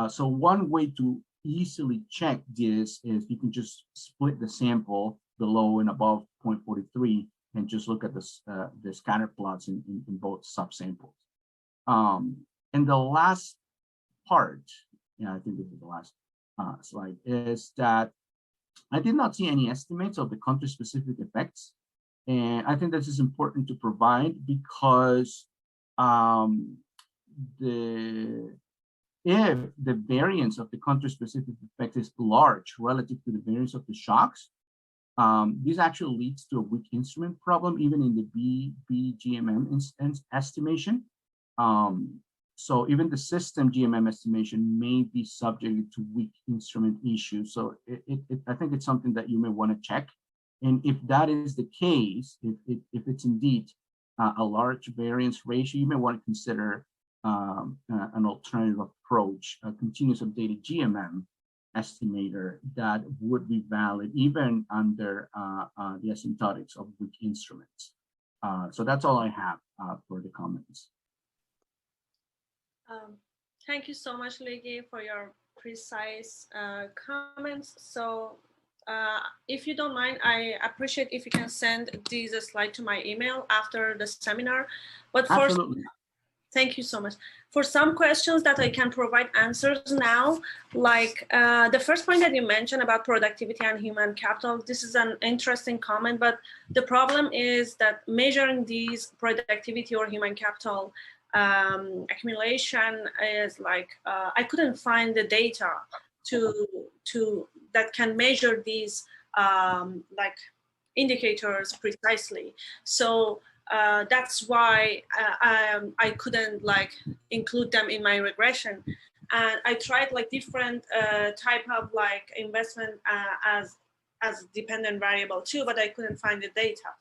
So one way to easily check this is you can just split the sample below and above 0.43 and just look at the scatter plots in both subsamples. And the last part, I think this is the last slide, is that I did not see any estimates of the country-specific effects. And I think this is important to provide, because if the variance of the country-specific effect is large relative to the variance of the shocks, this actually leads to a weak instrument problem, even in the BGMM estimation. So even the system GMM estimation may be subject to weak instrument issues. So I think it's something that you may want to check. And if that is the case, if it's indeed a large variance ratio, you may want to consider an alternative approach, a continuous updated GMM estimator that would be valid even under the asymptotics of weak instruments. So that's all I have for the comments. Thank you so much, Ligi, for your precise comments. So if you don't mind, I appreciate if you can send these slides to my email after the seminar. But first, absolutely. Thank you so much. For some questions that I can provide answers now, like the first point that you mentioned about productivity and human capital, this is an interesting comment, but the problem is that measuring these productivity or human capital accumulation is like, I couldn't find the data to that can measure these like indicators precisely. So that's why I couldn't like include them in my regression. And I tried like different type of like investment as dependent variable too, but I couldn't find the data.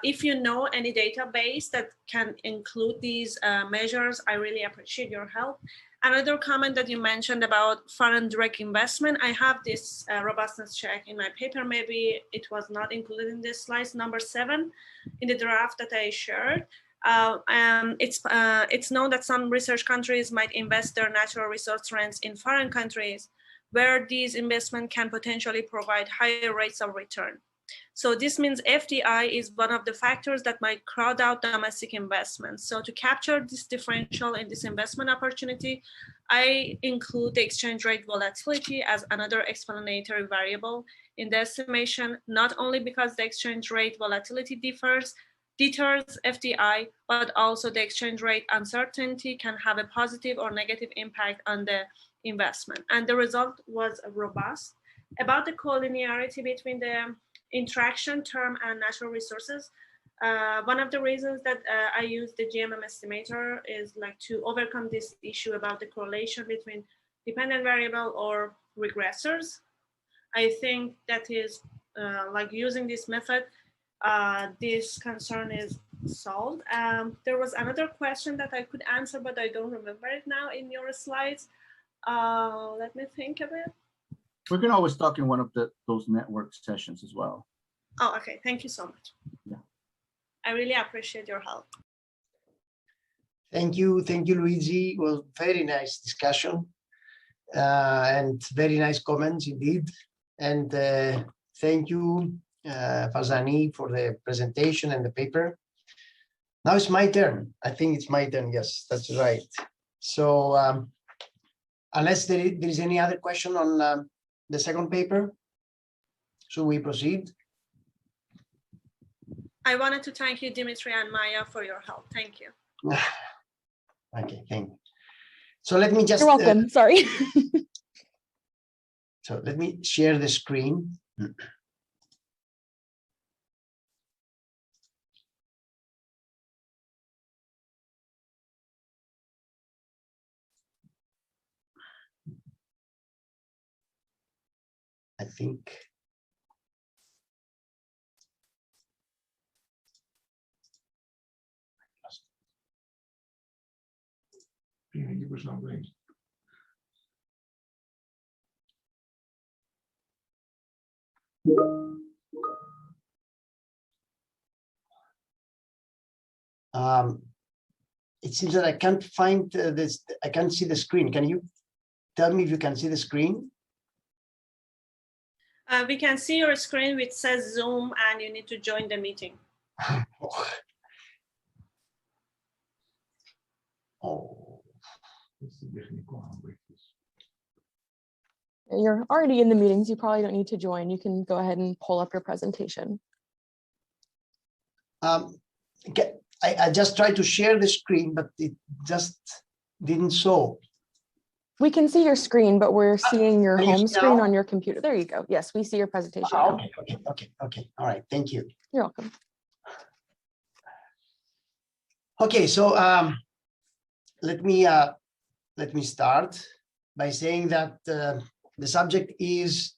If you know any database that can include these measures, I really appreciate your help. Another comment that you mentioned about foreign direct investment, I have this robustness check in my paper. Maybe it was not included in this slide, number 7, in the draft that I shared. It's known that some research countries might invest their natural resource rents in foreign countries where these investments can potentially provide higher rates of return. So this means FDI is one of the factors that might crowd out domestic investments. So to capture this differential in this investment opportunity, I include the exchange rate volatility as another explanatory variable in the estimation, not only because the exchange rate volatility deters FDI, but also the exchange rate uncertainty can have a positive or negative impact on the investment. And the result was robust. About the collinearity between the interaction term and natural resources, one of the reasons that I use the GMM estimator is like to overcome this issue about the correlation between dependent variable or regressors. I think that is like using this method, this concern is solved. There was another question that I could answer, but I don't remember it now in your slides. Let me think of it. We can always talk in one of those network sessions as well. Oh, okay. Thank you so much. Yeah. I really appreciate your help. Thank you, Luigi. It was very nice discussion and very nice comments indeed. And thank you, Davarzani, for the presentation and the paper. Now it's my turn. I think it's my turn. Yes, that's right. So unless there is any other question on the second paper, should we proceed? I wanted to thank you, Dimitri and Maya, for your help. Thank you. Okay, thank you. So let me just. You're welcome. Sorry. So let me share the screen. I think. It was not right. It seems that I can't find this. I can't see the screen. Can you tell me if you can see the screen? We can see your screen which says Zoom and you need to join the meeting. Oh. You're already in the meetings. You probably don't need to join. You can go ahead and pull up your presentation. I just tried to share the screen, but it just didn't show. We can see your screen, but we're seeing your Can you home see screen now? on your computer. There you go. Yes, we see your presentation now. Okay. All right. Thank you. You're welcome. Okay, so let me start by saying that the subject is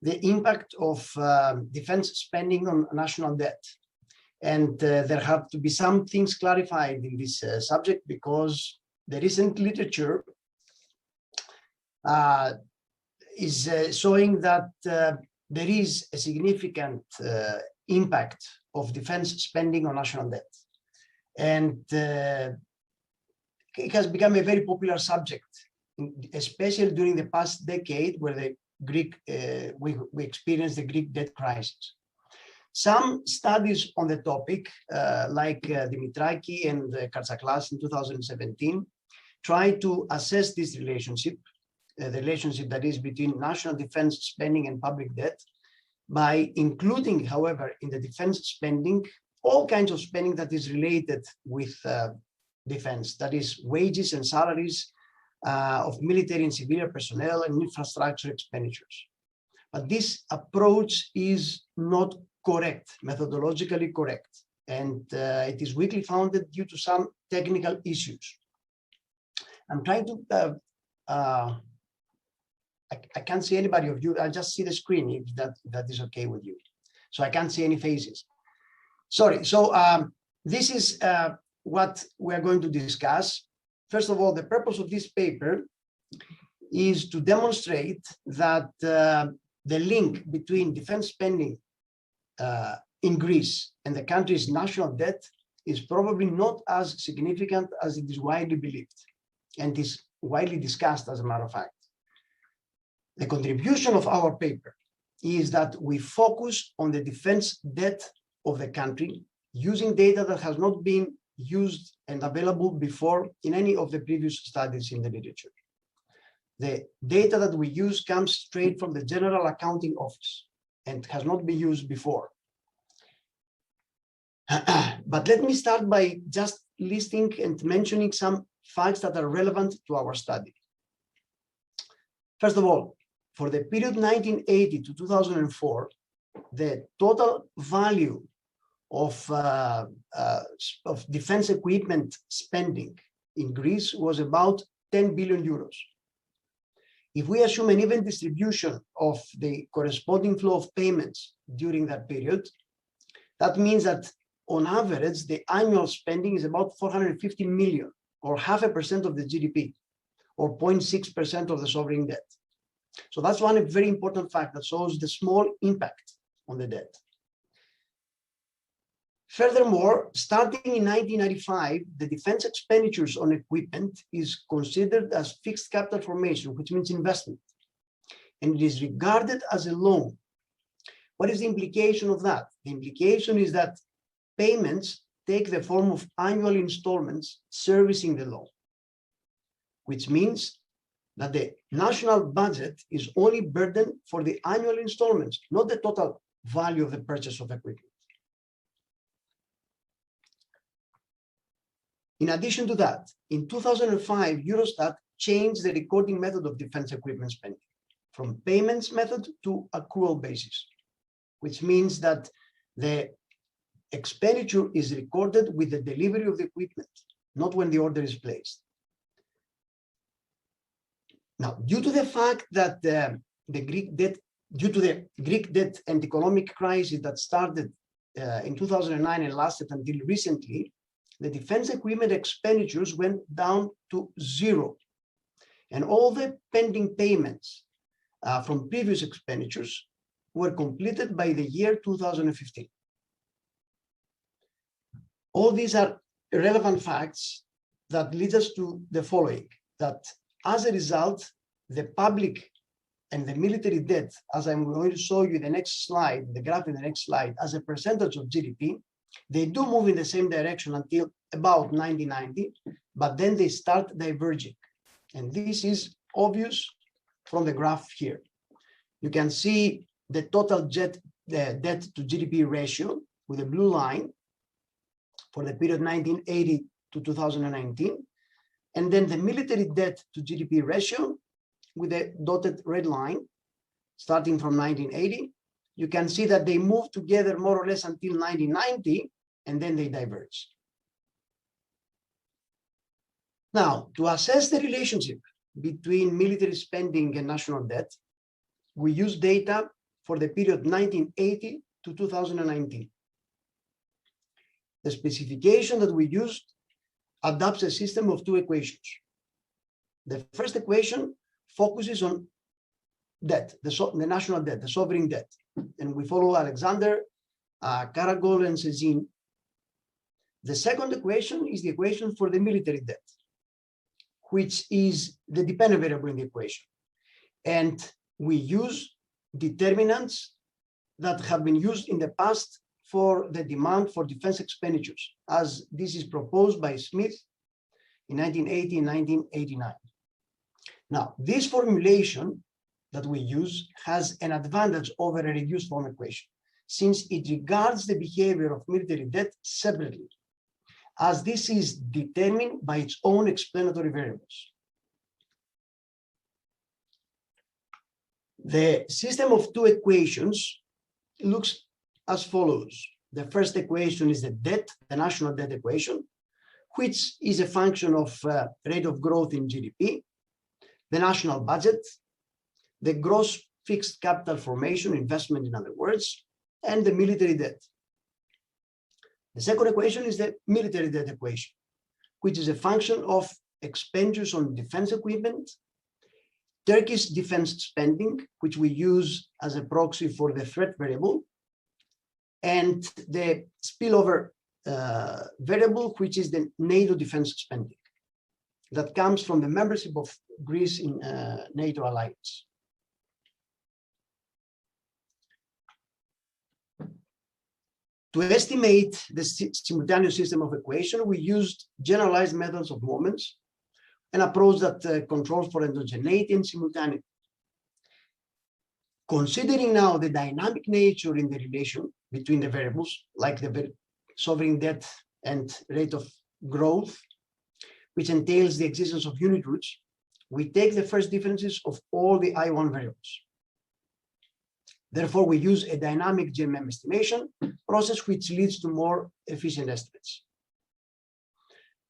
the impact of defense spending on national debt. And there have to be some things clarified in this subject because the recent literature is showing that there is a significant impact of defense spending on national debt. And it has become a very popular subject, especially during the past decade where the Greek, we experienced the Greek debt crisis. Some studies on the topic, like Dimitraki and Kartsaklas in 2017, try to assess this relationship, the relationship that is between national defense spending and public debt, by including, however, in the defense spending, all kinds of spending that is related with defense, that is wages and salaries of military and civilian personnel and infrastructure expenditures. But this approach is not correct, methodologically correct, and it is weakly founded due to some technical issues. I'm trying to, I can't see anybody of you, I just see the screen if that is okay with you. So I can't see any faces. sorry. So this is what we are going to discuss. First of all, the purpose of this paper is to demonstrate that the link between defense spending in Greece and the country's national debt is probably not as significant as it is widely believed and is widely discussed, as a matter of fact. The contribution of our paper is that we focus on the defense debt of the country using data that has not been used and available before in any of the previous studies in the literature. The data that we use comes straight from the General Accounting Office and has not been used before. But let me start by just listing and mentioning some facts that are relevant to our study. First of all, for the period 1980 to 2004, the total value of defense equipment spending in Greece was about 10 billion euros. If we assume an even distribution of the corresponding flow of payments during that period, that means that on average, the annual spending is about 450 million, or 0.5% of the GDP, or 0.6% of the sovereign debt. So that's one very important fact that shows the small impact on the debt. Furthermore, starting in 1995, the defense expenditures on equipment is considered as fixed capital formation, which means investment, and it is regarded as a loan. What is the implication of that? The implication is that payments take the form of annual installments servicing the loan, which means that the national budget is only burdened for the annual installments, not the total value of the purchase of equipment. In addition to that, in 2005, Eurostat changed the recording method of defense equipment spending from payments method to accrual basis, which means that the expenditure is recorded with the delivery of the equipment, not when the order is placed. Now, due to the fact that the Greek debt and economic crisis that started in 2009 and lasted until recently, the defense equipment expenditures went down to zero. And all the pending payments from previous expenditures were completed by the year 2015. All these are relevant facts that lead us to the following, that as a result, the public and the military debt, as I'm going to show you the next slide, the graph in the next slide, as a percentage of GDP, they do move in the same direction until about 1990, but then they start diverging. And this is obvious from the graph here. You can see the total debt to GDP ratio with a blue line for the period 1980 to 2019, and then the military debt to GDP ratio with a dotted red line starting from 1980. You can see that they move together more or less until 1990, and then they diverge. Now, to assess the relationship between military spending and national debt, we use data for the period 1980 to 2019. The specification that we used adopts a system of two equations. The first equation focuses on debt, the national debt, the sovereign debt. And we follow Alexander, Karagol, and Sezin. The second equation is the equation for the military debt, which is the dependent variable in the equation. And we use determinants that have been used in the past for the demand for defense expenditures, as this is proposed by Smith in 1980 and 1989. Now, this formulation that we use has an advantage over a reduced form equation, since it regards the behavior of military debt separately, as this is determined by its own explanatory variables. The system of two equations looks as follows. The first equation is the debt, the national debt equation, which is a function of rate of growth in GDP, the national budget, the gross fixed capital formation, investment in other words, and the military debt. The second equation is the military debt equation, which is a function of expenditures on defense equipment, Turkey's defense spending, which we use as a proxy for the threat variable, and the spillover variable, which is the NATO defense spending that comes from the membership of Greece in NATO alliance. To estimate the simultaneous system of equation, we used generalized methods of moments, an approach that controls for endogeneity and simultaneity. Considering now the dynamic nature in the relation between the variables, like the sovereign debt and rate of growth, which entails the existence of unit roots, we take the first differences of all the I1 variables. Therefore, we use a dynamic GMM estimation process, which leads to more efficient estimates.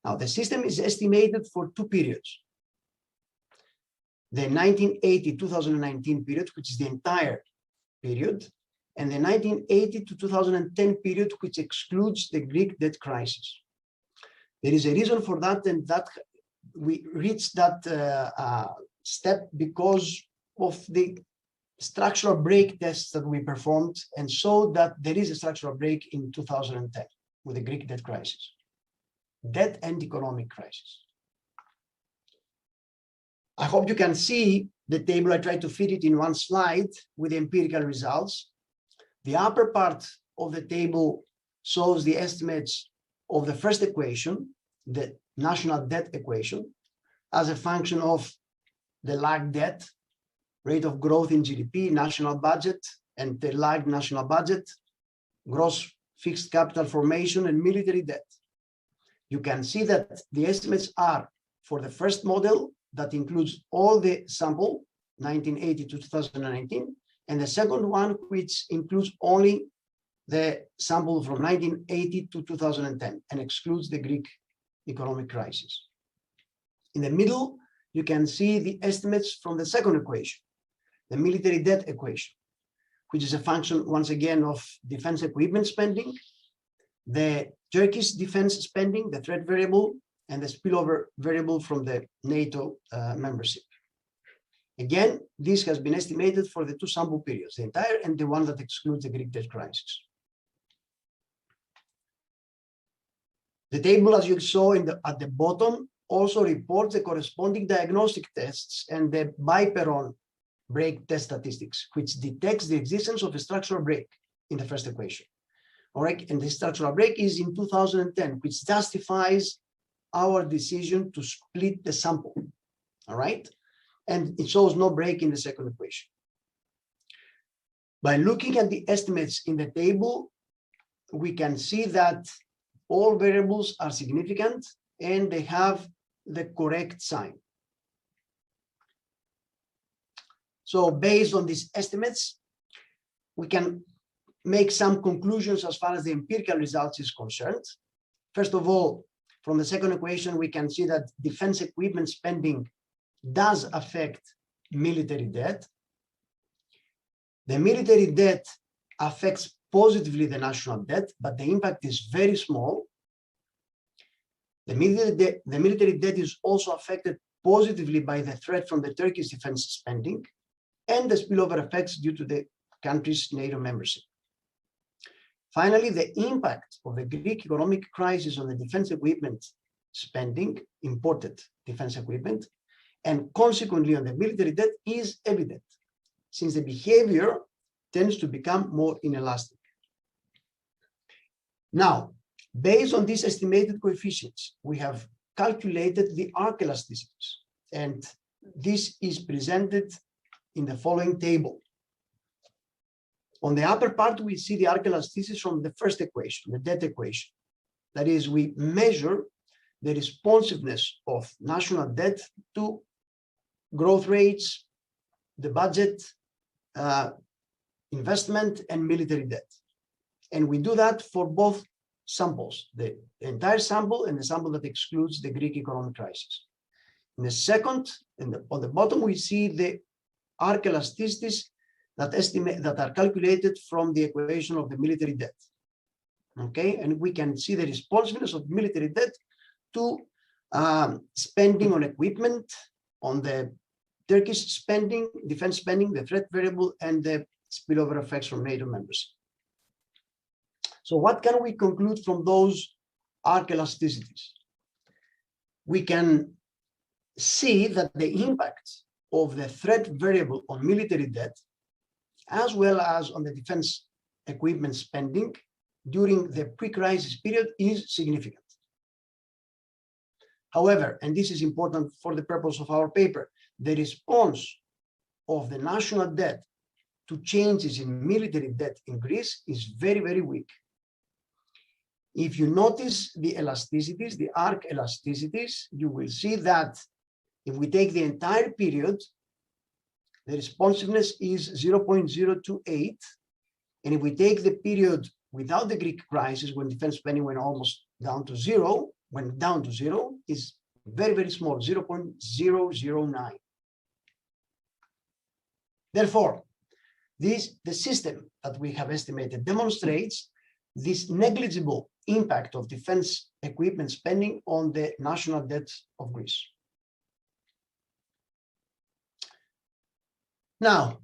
Now, the system is estimated for two periods. The 1980-2019 period, which is the entire period, and the 1980 to 2010 period, which excludes the Greek debt crisis. There is a reason for that, and that we reached that step because of the structural break tests that we performed and showed that there is a structural break in 2010 with the Greek debt crisis, debt and economic crisis. I hope you can see the table. I tried to fit it in one slide with the empirical results. The upper part of the table shows the estimates of the first equation, the national debt equation, as a function of the lagged debt, rate of growth in GDP, national budget, and the lagged national budget, gross fixed capital formation, and military debt. You can see that the estimates are for the first model that includes all the sample, 1980 to 2019, and the second one, which includes only the sample from 1980 to 2010 and excludes the Greek economic crisis. In the middle, you can see the estimates from the second equation, the military debt equation, which is a function, once again, of defense equipment spending, the Turkish defense spending, the threat variable, and the spillover variable from the NATO membership. Again, this has been estimated for the two sample periods, the entire and the one that excludes the Greek debt crisis. The table, as you saw at the bottom, also reports the corresponding diagnostic tests and the biperon break test statistics, which detects the existence of a structural break in the first equation. All right, and the structural break is in 2010, which justifies our decision to split the sample. All right, and it shows no break in the second equation. By looking at the estimates in the table, we can see that all variables are significant and they have the correct sign. So based on these estimates, we can make some conclusions as far as the empirical results is concerned. First of all, from the second equation, we can see that defense equipment spending does affect military debt. The military debt affects positively the national debt, but the impact is very small. The military debt is also affected positively by the threat from the Turkish defense spending and the spillover effects due to the country's NATO membership. Finally, the impact of the Greek economic crisis on the defense equipment spending, imported defense equipment, and consequently on the military debt is evident, since the behavior tends to become more inelastic. Now, based on these estimated coefficients, we have calculated the arc elasticities, and this is presented in the following table. On the upper part, we see the arc elasticities from the first equation, the debt equation. That is, we measure the responsiveness of national debt to growth rates, the budget, investment, and military debt. And we do that for both samples, the entire sample and the sample that excludes the Greek economic crisis. In the second, on the bottom, we see the arc elasticities that are calculated from the equation of the military debt. Okay, and we can see the responsiveness of military debt to spending on equipment, on the Turkish spending, defense spending, the threat variable, and the spillover effects from NATO members. So what can we conclude from those arc elasticities? We can see that the impact of the threat variable on military debt, as well as on the defense equipment spending during the pre-crisis period, is significant. However, and this is important for the purpose of our paper, the response of the national debt to changes in military debt in Greece is very, very weak. If you notice the elasticities, the arc elasticities, you will see that if we take the entire period, the responsiveness is 0.028. And if we take the period without the Greek crisis, when defense spending went almost down to zero, is very, very small, 0.009. Therefore, the system that we have estimated demonstrates this negligible impact of defense equipment spending on the national debt of Greece. Now,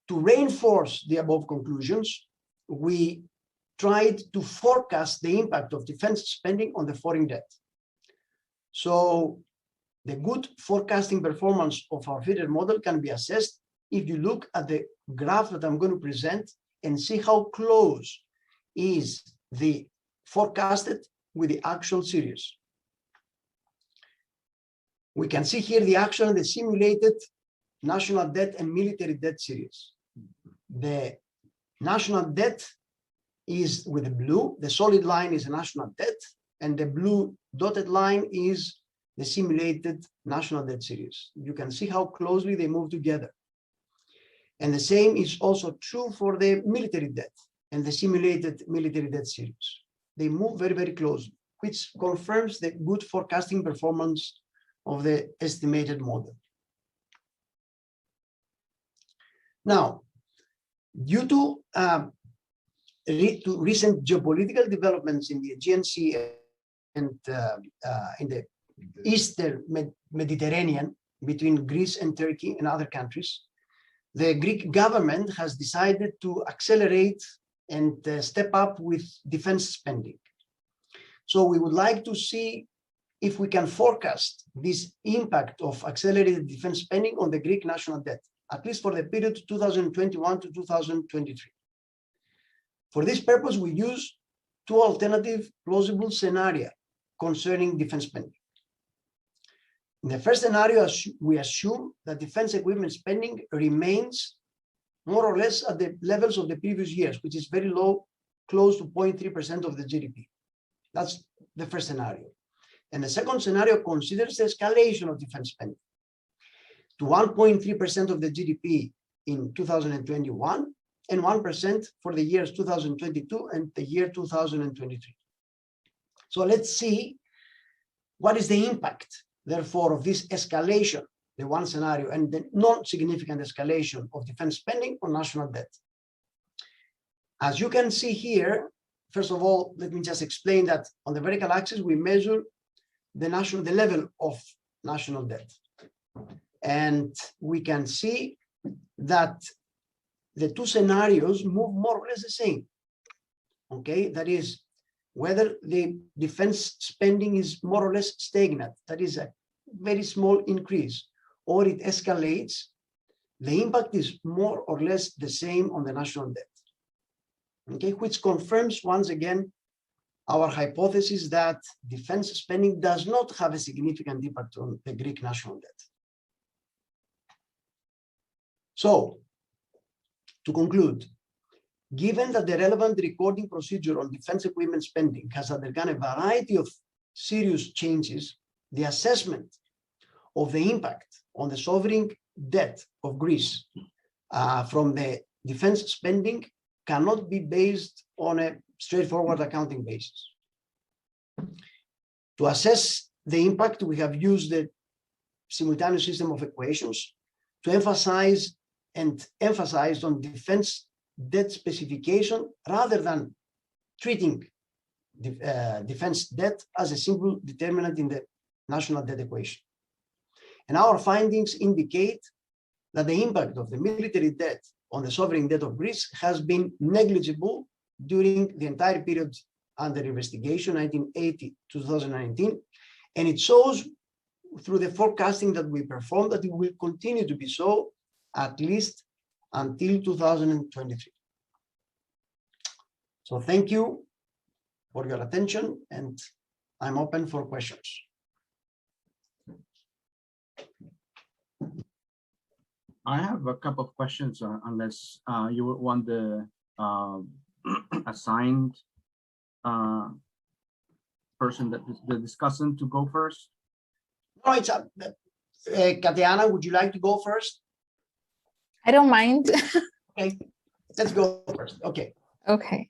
to reinforce the above conclusions, we tried to forecast the impact of defense spending on the foreign debt. So the good forecasting performance of our fitted model can be assessed if you look at the graph that I'm going to present and see how close is the forecasted with the actual series. We can see here the actual and the simulated national debt and military debt series. The national debt is with the blue, the solid line is the national debt, and the blue dotted line is the simulated national debt series. You can see how closely they move together. And the same is also true for the military debt and the simulated military debt series. They move very, very closely, which confirms the good forecasting performance of the estimated model. Now, due to recent geopolitical developments in the Aegean Sea and in the Eastern Mediterranean between Greece and Turkey and other countries, the Greek government has decided to accelerate and step up with defense spending. So we would like to see if we can forecast this impact of accelerated defense spending on the Greek national debt, at least for the period 2021 to 2023. For this purpose, we use two alternative plausible scenarios concerning defense spending. In the first scenario, we assume that defense equipment spending remains more or less at the levels of the previous years, which is very low, close to 0.3% of the GDP. That's the first scenario. And the second scenario considers the escalation of defense spending to 1.3% of the GDP in 2021 and 1% for the years 2022 and the year 2023. So let's see what is the impact, therefore, of this escalation, the one scenario, and the non-significant escalation of defense spending on national debt. As you can see here, first of all, let me just explain that on the vertical axis, we measure the level of national debt. And we can see that the two scenarios move more or less the same. Okay, that is, whether the defense spending is more or less stagnant, that is a very small increase, or it escalates, the impact is more or less the same on the national debt. Okay, which confirms once again our hypothesis that defense spending does not have a significant impact on the Greek national debt. So, to conclude, given that the relevant recording procedure on defense equipment spending has undergone a variety of serious changes, the assessment of the impact on the sovereign debt of Greece from the defense spending cannot be based on a straightforward accounting basis. To assess the impact, we have used the simultaneous system of equations to emphasize on defense debt specification rather than treating defense debt as a single determinant in the national debt equation. And our findings indicate that the impact of the military debt on the sovereign debt of Greece has been negligible during the entire period under investigation, 1980 to 2019, and it shows through the forecasting that we performed that it will continue to be so at least until 2023. So thank you for your attention, and I'm open for questions. I have a couple of questions, unless you would want the assigned person, that the discussant, to go first. No, it's Katiana, would you like to go first? I don't mind. Okay, let's go first. Okay. Okay.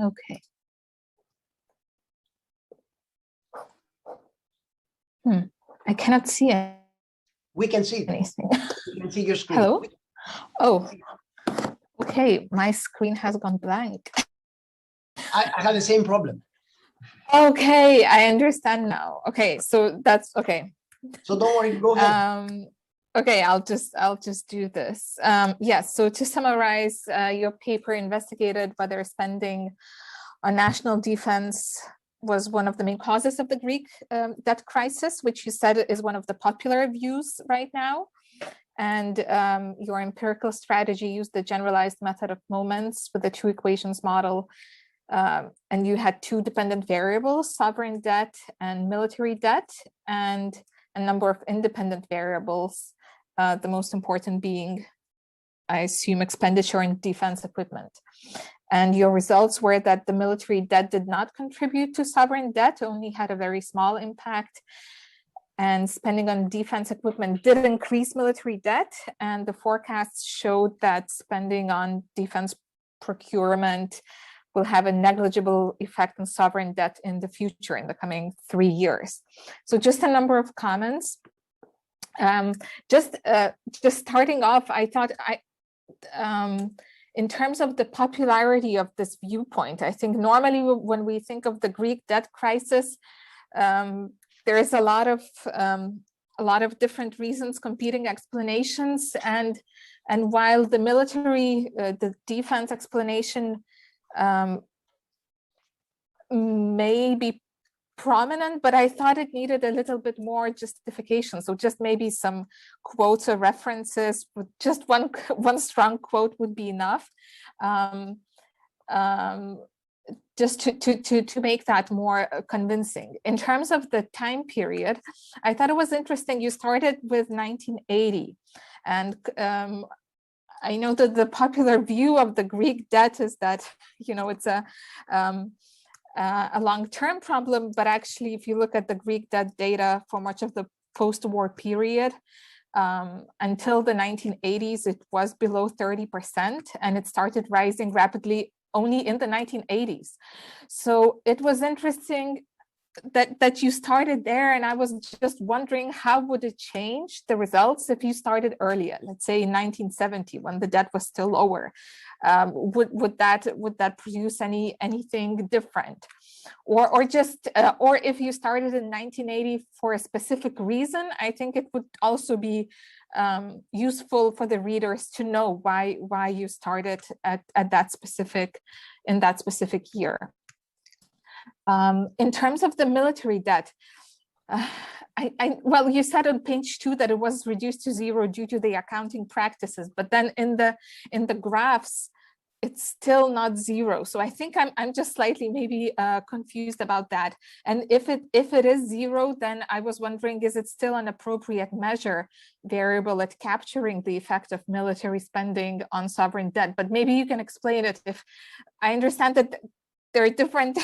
Okay. I cannot see We can see it. anything. We can see your screen. Hello? Oh, okay. My screen has gone blank. I had the same problem. Okay, I understand now. Okay, so that's okay. So don't worry, go ahead. Okay, I'll just do this. Yes, so to summarize, your paper investigated whether spending on national defense was one of the main causes of the Greek debt crisis, which you said is one of the popular views right now. And your empirical strategy used the generalized method of moments with the two equations model. And you had two dependent variables, sovereign debt and military debt, and a number of independent variables, the most important being, I assume, expenditure in defense equipment. And your results were that the military debt did not contribute to sovereign debt, only had a very small impact. And spending on defense equipment did increase military debt. And the forecasts showed that spending on defense procurement will have a negligible effect on sovereign debt in the future, in the coming 3 years. So just a number of comments. Just starting off, I thought in terms of the popularity of this viewpoint, I think normally when we think of the Greek debt crisis, there is a lot of different reasons, competing explanations, and while the military, the defense explanation may be prominent, but I thought it needed a little bit more justification. So just maybe some quotes or references, with just one strong quote would be enough. Just to make that more convincing. In terms of the time period, I thought it was interesting. You started with 1980, and I know that the popular view of the Greek debt is that, you know, it's a long-term problem, but actually, if you look at the Greek debt data for much of the post-war period, until the 1980s, it was below 30%, and it started rising rapidly only in the 1980s. So it was interesting that you started there, and I was just wondering, how would it change the results if you started earlier, let's say in 1970, when the debt was still lower? Would that produce anything different, or if you started in 1980 for a specific reason? I think it would also be useful for the readers to know why you started in that specific year. In terms of the military debt, well, you said on page 2 that it was reduced to 0 due to the accounting practices, but then in the graphs, it's still not 0. So I think I'm just slightly maybe confused about that. And if it is 0, then I was wondering, is it still an appropriate measure variable at capturing the effect of military spending on sovereign debt? But maybe you can explain it. If I understand that there are different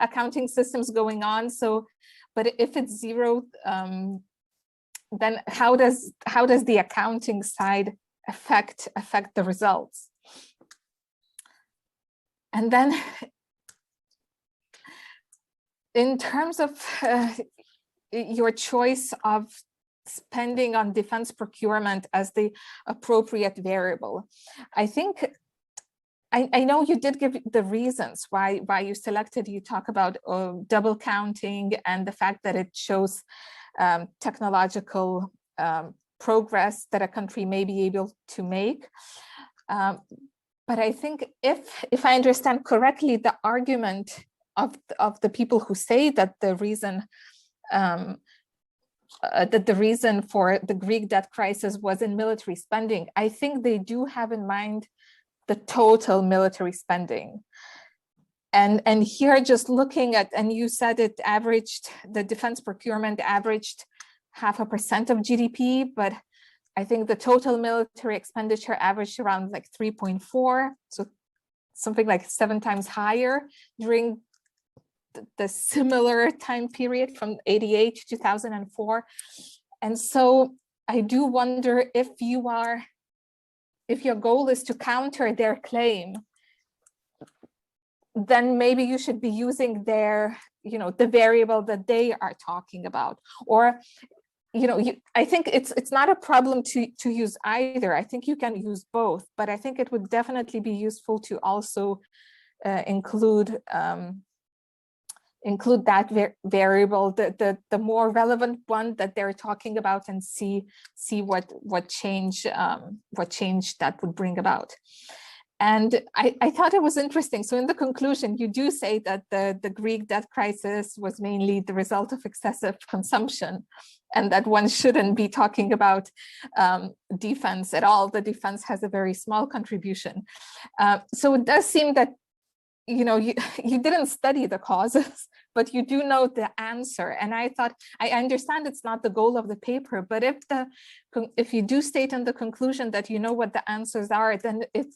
accounting systems going on. So, but if it's 0, then how does the accounting side affect the results? And then in terms of your choice of spending on defense procurement as the appropriate variable, I think I know you did give the reasons why you selected. You talk about double counting and the fact that it shows technological progress that a country may be able to make. But I think if I understand correctly, the argument of the people who say that the reason for the Greek debt crisis was in military spending, I think they do have in mind the total military spending. And here, just looking at, and you said it averaged, the defense procurement averaged 0.5% of GDP, but I think the total military expenditure averaged around like 3.4, so something like 7 times higher during the similar time period from 88 to 2004. And so I do wonder if your goal is to counter their claim, then maybe you should be using their, the variable that they are talking about. Or, I think it's not a problem to use either. I think you can use both, but I think it would definitely be useful to also include that variable, the more relevant one that they're talking about, and see what change that would bring about. And I thought it was interesting. So in the conclusion, you do say that the Greek debt crisis was mainly the result of excessive consumption, and that one shouldn't be talking about defense at all. The defense has a very small contribution. So it does seem that you didn't study the causes, but you do know the answer. And I thought, I understand it's not the goal of the paper, but if you do state in the conclusion that you know what the answers are, then it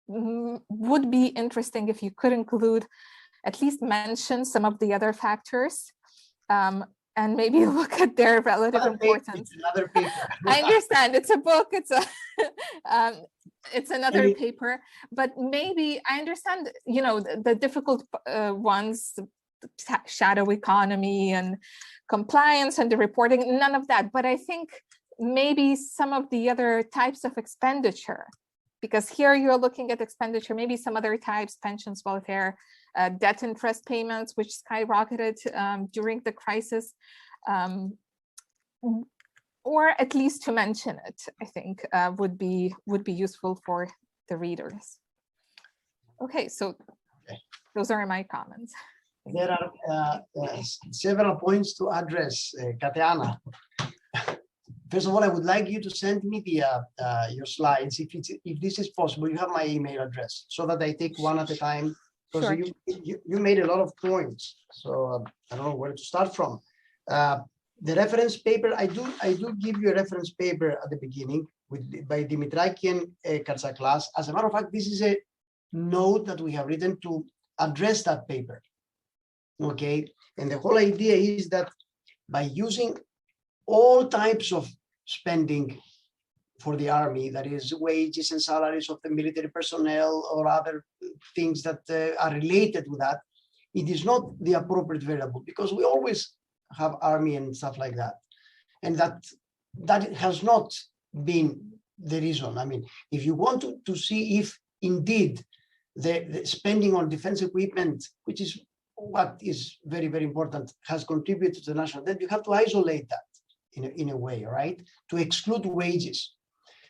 would be interesting if you could include, at least mention some of the other factors, and maybe look at their relative importance. Another paper. I understand it's a book, it's another paper, but maybe I understand, the difficult ones, shadow economy and compliance and the reporting, none of that. But I think maybe some of the other types of expenditure, because here you're looking at expenditure, maybe some other types, pensions, welfare, debt interest payments, which skyrocketed during the crisis, or at least to mention it, I think would be useful for the readers. Okay, so those are my comments. There are several points to address, Kateana. First of all, I would like you to send me your slides. If this is possible, you have my email address, so that I take one at a time. Because Sure. you made a lot of points, so I don't know where to start from. The reference paper, I do give you a reference paper at the beginning by Dimitraki and Katsaklas. As a matter of fact, this is a note that we have written to address that paper. Okay, and the whole idea is that by using all types of spending for the army, that is wages and salaries of the military personnel or other things that are related to that, it is not the appropriate variable, because we always have army and stuff like that. And that has not been the reason. I mean, if you want to see if indeed the spending on defense equipment, which is what is very, very important, has contributed to the national debt, you have to isolate that in a way, right? To exclude wages.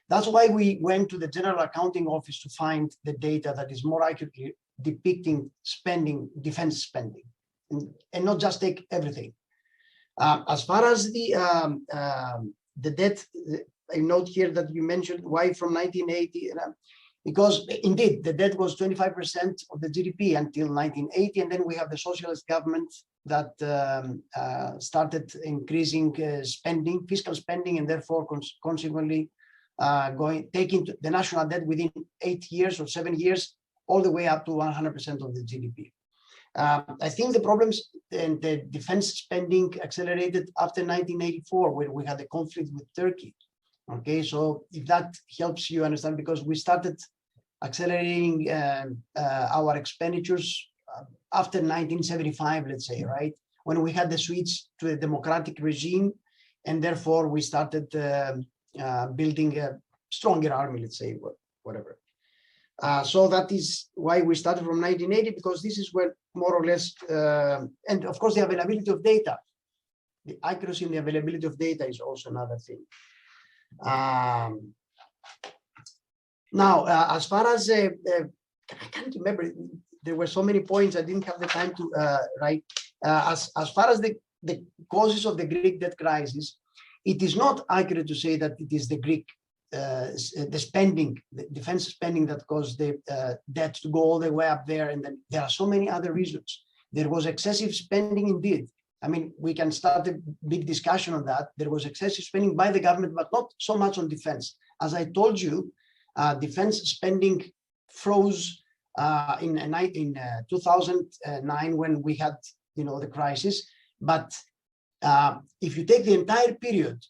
That's why we went to the General Accounting Office to find the data that is more accurately depicting spending, defense spending, and not just take everything. As far as the debt, I note here that you mentioned why from 1980, because indeed the debt was 25% of the GDP until 1980, and then we have the socialist government that started increasing spending, fiscal spending, and therefore consequently taking the national debt within 8 years or 7 years, all the way up to 100% of the GDP. I think the problems and the defense spending accelerated after 1984, when we had the conflict with Turkey. Okay, so if that helps you understand, because we started accelerating our expenditures after 1975, let's say, right? When we had the switch to a democratic regime, and therefore we started building a stronger army, let's say, whatever. So that is why we started from 1980, because this is where more or less, and of course the availability of data, the accuracy and the availability of data is also another thing. Now, as far as, I can't remember, there were so many points I didn't have the time to write. As far as the causes of the Greek debt crisis, it is not accurate to say that it is the Greek the spending, the defense spending that caused the debt to go all the way up there. And then there are so many other reasons. There was excessive spending indeed. I mean, we can start a big discussion on that. There was excessive spending by the government, but not so much on defense. As I told you, defense spending froze in 2009 when we had, the crisis. But if you take the entire period,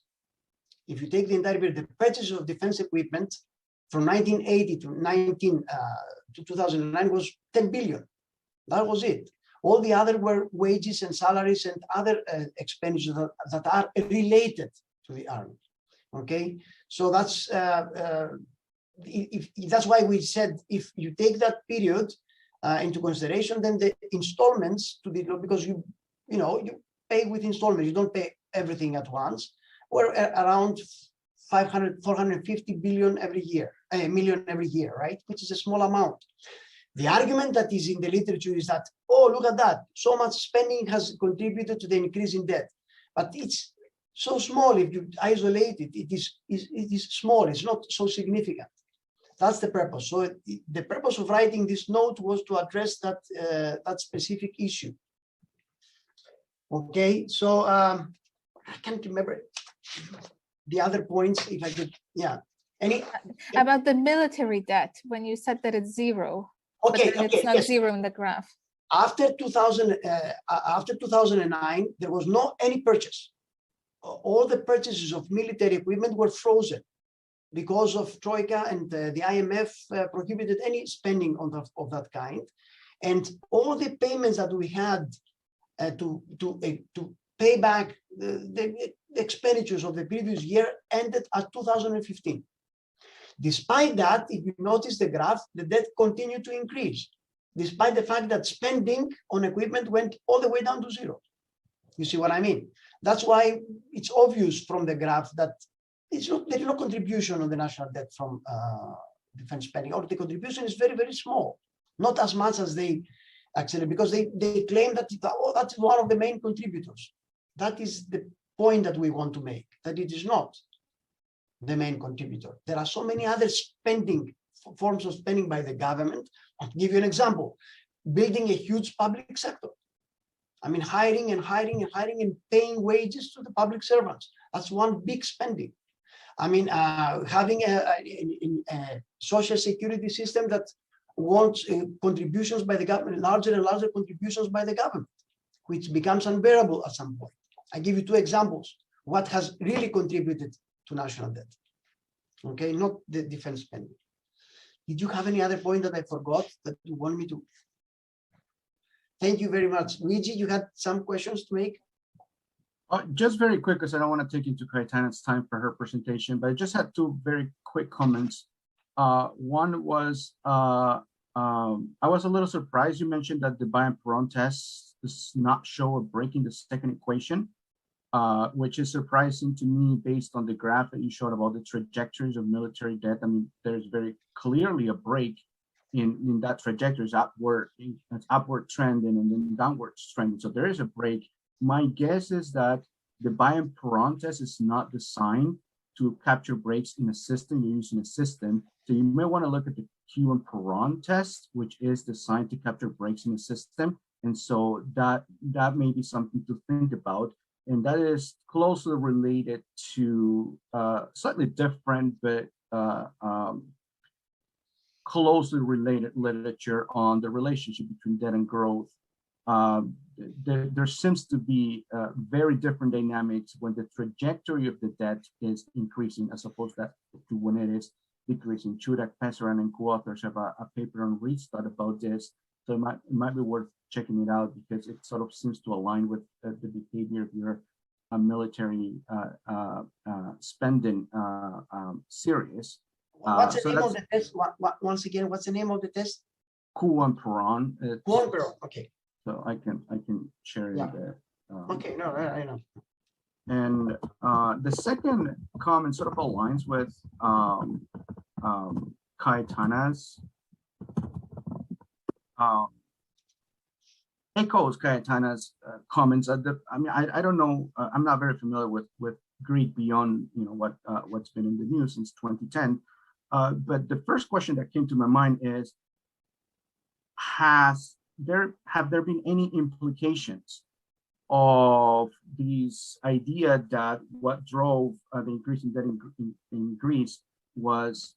the purchase of defense equipment from 1980 to 2009 was 10 billion. That was it. All the other were wages and salaries and other expenditures that are related to the army. Okay, so that's that's why we said if you take that period into consideration, then the installments to the, because you pay with installments, you don't pay everything at once. We're around 450 billion every year, million every year, right? Which is a small amount. The argument that is in the literature is that, oh, look at that, so much spending has contributed to the increase in debt, but it's so small. If you isolate it, it is small. It's not so significant. That's the purpose. So the purpose of writing this note was to address that that specific issue. Okay, so I can't remember the other points. If I could, yeah. About the military debt, when you said that it's zero, okay, but then it's not zero in the graph. After 2009, there was no any purchase. All the purchases of military equipment were frozen because of Troika, and the IMF prohibited any spending of that kind. And all the payments that we had to pay back the expenditures of the previous year ended at 2015. Despite that, if you notice the graph, the debt continued to increase, despite the fact that spending on equipment went all the way down to zero. You see what I mean? That's why it's obvious from the graph that there is no contribution on the national debt from defense spending, or the contribution is very, very small, not as much as they actually, because they claim that that's one of the main contributors. That is the point that we want to make, that it is not the main contributor. There are so many other forms of spending by the government. I'll give you an example. Building a huge public sector. I mean, hiring and paying wages to the public servants. That's one big spending. I mean, having a social security system that wants contributions by the government, larger and larger contributions by the government, which becomes unbearable at some point. I give you two examples. What has really contributed to national debt? Okay, not the defense spending. Did you have any other point that I forgot that you want me to? Thank you very much. Luigi, you had some questions to make? Just very quick, because I don't want to take into Cayetana's time for her presentation, but I just had two very quick comments. One was, I was a little surprised you mentioned that the Bayern-Perron test does not show a break in the second equation, which is surprising to me based on the graph that you showed about the trajectories of military debt. I mean, there's very clearly a break in that trajectory, upward trend and then downward trend. So there is a break. My guess is that the Bayern-Perron test is not designed to capture breaks in a system. You're using a system. So you may want to look at the Q-Perron test, which is designed to capture breaks in a system. And so that may be something to think about. And that is closely related to slightly different, but closely related literature on the relationship between debt and growth. There seems to be very different dynamics when the trajectory of the debt is increasing as opposed to when it is decreasing. Chudak, Pesaran, and co-authors have a paper on Restart about this. So it might be worth checking it out because it sort of seems to align with the behavior of your military spending series. What's the So name of that's the test? Once again, what's the name of the test? Kuan Peron. Okay. So I can share Yeah. it. Okay, no, I know. And the second comment sort of aligns with Cayetana's echoes Cayetana's comments. I mean, I don't know. I'm not very familiar with Greek beyond what's been in the news since 2010. But the first question that came to my mind is: have there been any implications of this idea that what drove the increase in debt in Greece was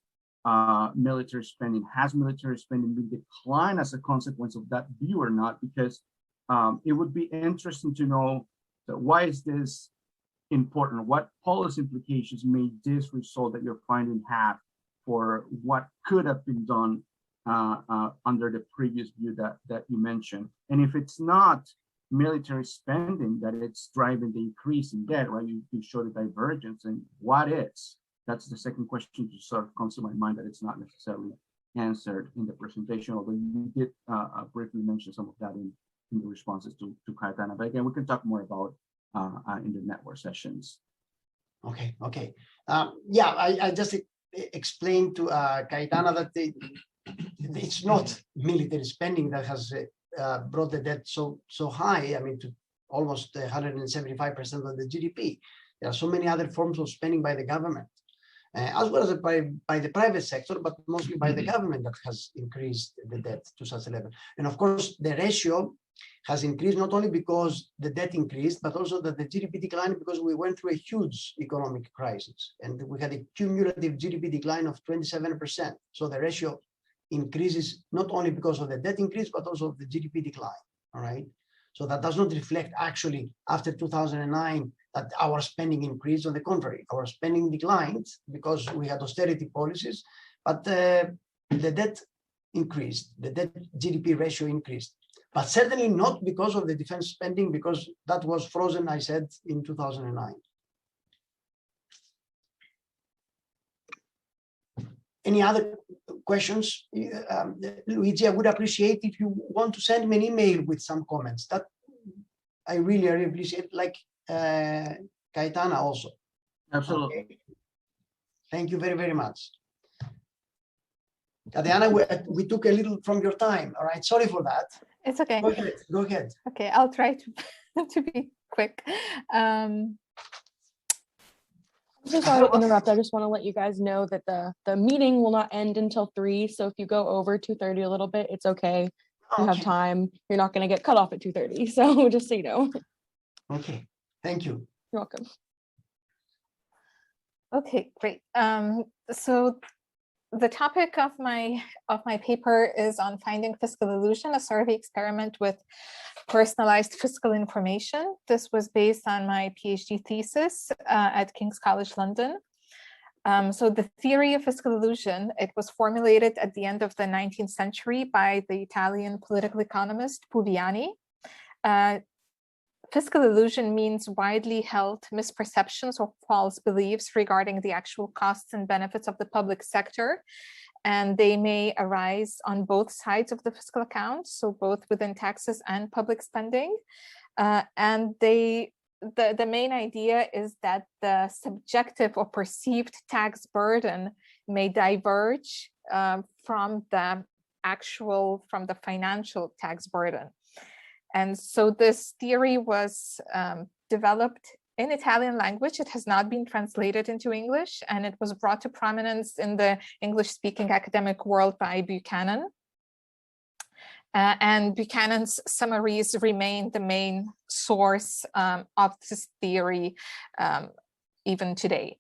military spending? Has military spending been declined as a consequence of that view or not? Because it would be interesting to know that why is this important? What policy implications may this result that you're finding have for what could have been done under the previous view that you mentioned? And if it's not military spending that it's driving the increase in debt, right? You show the divergence, and what is? That's the second question that sort of comes to my mind that it's not necessarily answered in the presentation, although you did briefly mention some of that in the responses to Cayetana. But again, we can talk more about in the network sessions. Okay. Yeah, I just explained to Cayetana that it's not military spending that has brought the debt so high. I mean, to almost 175% of the GDP. There are so many other forms of spending by the government, as well as by the private sector, but mostly by the government that has increased the debt to such a level. And of course, the ratio has increased not only because the debt increased, but also that the GDP declined because we went through a huge economic crisis and we had a cumulative GDP decline of 27%. So the ratio increases not only because of the debt increase, but also of the GDP decline. All right. So that does not reflect actually after 2009 that our spending increased. On the contrary, our spending declined because we had austerity policies, but the debt increased, the debt GDP ratio increased, but certainly not because of the defense spending, because that was frozen, I said, in 2009. Any other questions? Luigi, I would appreciate if you want to send me an email with some comments. That I really appreciate, like Cayetana also. Absolutely. Okay. Thank you very, very much. Tatiana, we took a little from your time. All right, sorry for that. It's okay. Go ahead. Okay, I'll try to be quick. I'm so sorry to interrupt. I just want to let you guys know that the meeting will not end until 3. So if you go over 2:30 a little bit, it's okay. You have time. You're not going to get cut off at 2:30. So just so you know. Okay. Thank you. You're welcome. Okay, great. So the topic of my paper is on finding fiscal illusion, a survey experiment with personalized fiscal information. This was based on my PhD thesis at King's College London. So the theory of fiscal illusion, it was formulated at the end of the 19th century by the Italian political economist Puviani. Fiscal illusion means widely held misperceptions or false beliefs regarding the actual costs and benefits of the public sector. And they may arise on both sides of the fiscal account, so both within taxes and public spending. And the main idea is that the subjective or perceived tax burden may diverge from the financial tax burden. And so this theory was developed in Italian language. It has not been translated into English, and it was brought to prominence in the English-speaking academic world by Buchanan. And Buchanan's summaries remain the main source of this theory even today.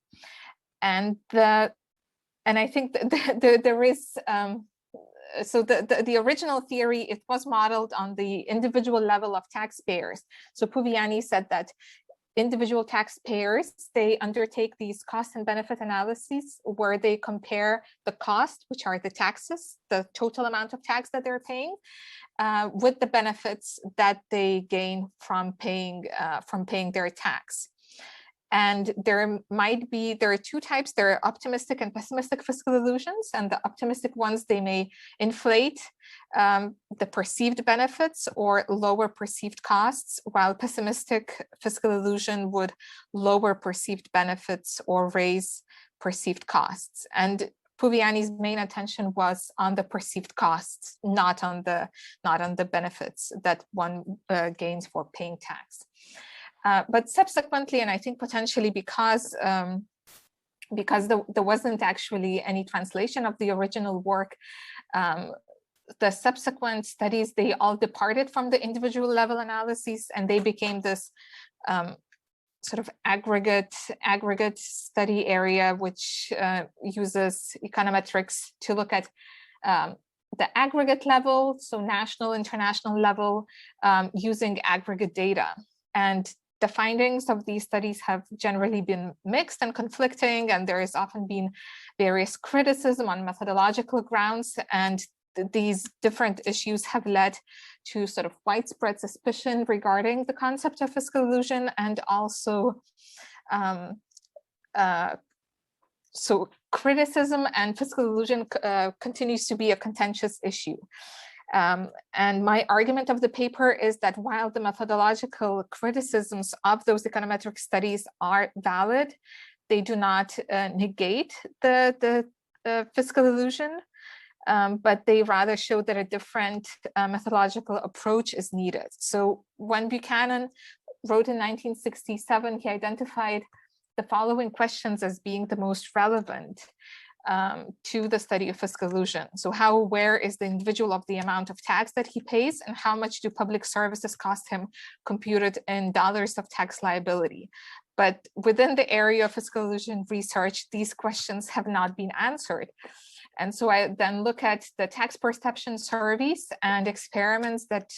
And I think that there is so the original theory, it was modeled on the individual level of taxpayers. So Puviani said that individual taxpayers, they undertake these cost and benefit analyses where they compare the cost, which are the taxes, the total amount of tax that they're paying, with the benefits that they gain from paying their tax. And there are two types. There are optimistic and pessimistic fiscal illusions, and the optimistic ones, they may inflate the perceived benefits or lower perceived costs, while pessimistic fiscal illusion would lower perceived benefits or raise perceived costs. And Puviani's main attention was on the perceived costs, not on the benefits that one gains for paying tax. But subsequently, and I think potentially because there wasn't actually any translation of the original work, the subsequent studies, they all departed from the individual level analyses, and they became this sort of aggregate study area, which uses econometrics to look at the aggregate level, so national, international level, using aggregate data. And the findings of these studies have generally been mixed and conflicting, and there has often been various criticism on methodological grounds, and these different issues have led to sort of widespread suspicion regarding the concept of fiscal illusion, and also so criticism and fiscal illusion continues to be a contentious issue. And my argument of the paper is that while the methodological criticisms of those econometric studies are valid, they do not negate the fiscal illusion, but they rather show that a different methodological approach is needed. So when Buchanan wrote in 1967, he identified the following questions as being the most relevant to the study of fiscal illusion. So how aware is the individual of the amount of tax that he pays, and how much do public services cost him computed in dollars of tax liability? But within the area of fiscal illusion research, these questions have not been answered. And so I then look at the tax perception surveys and experiments that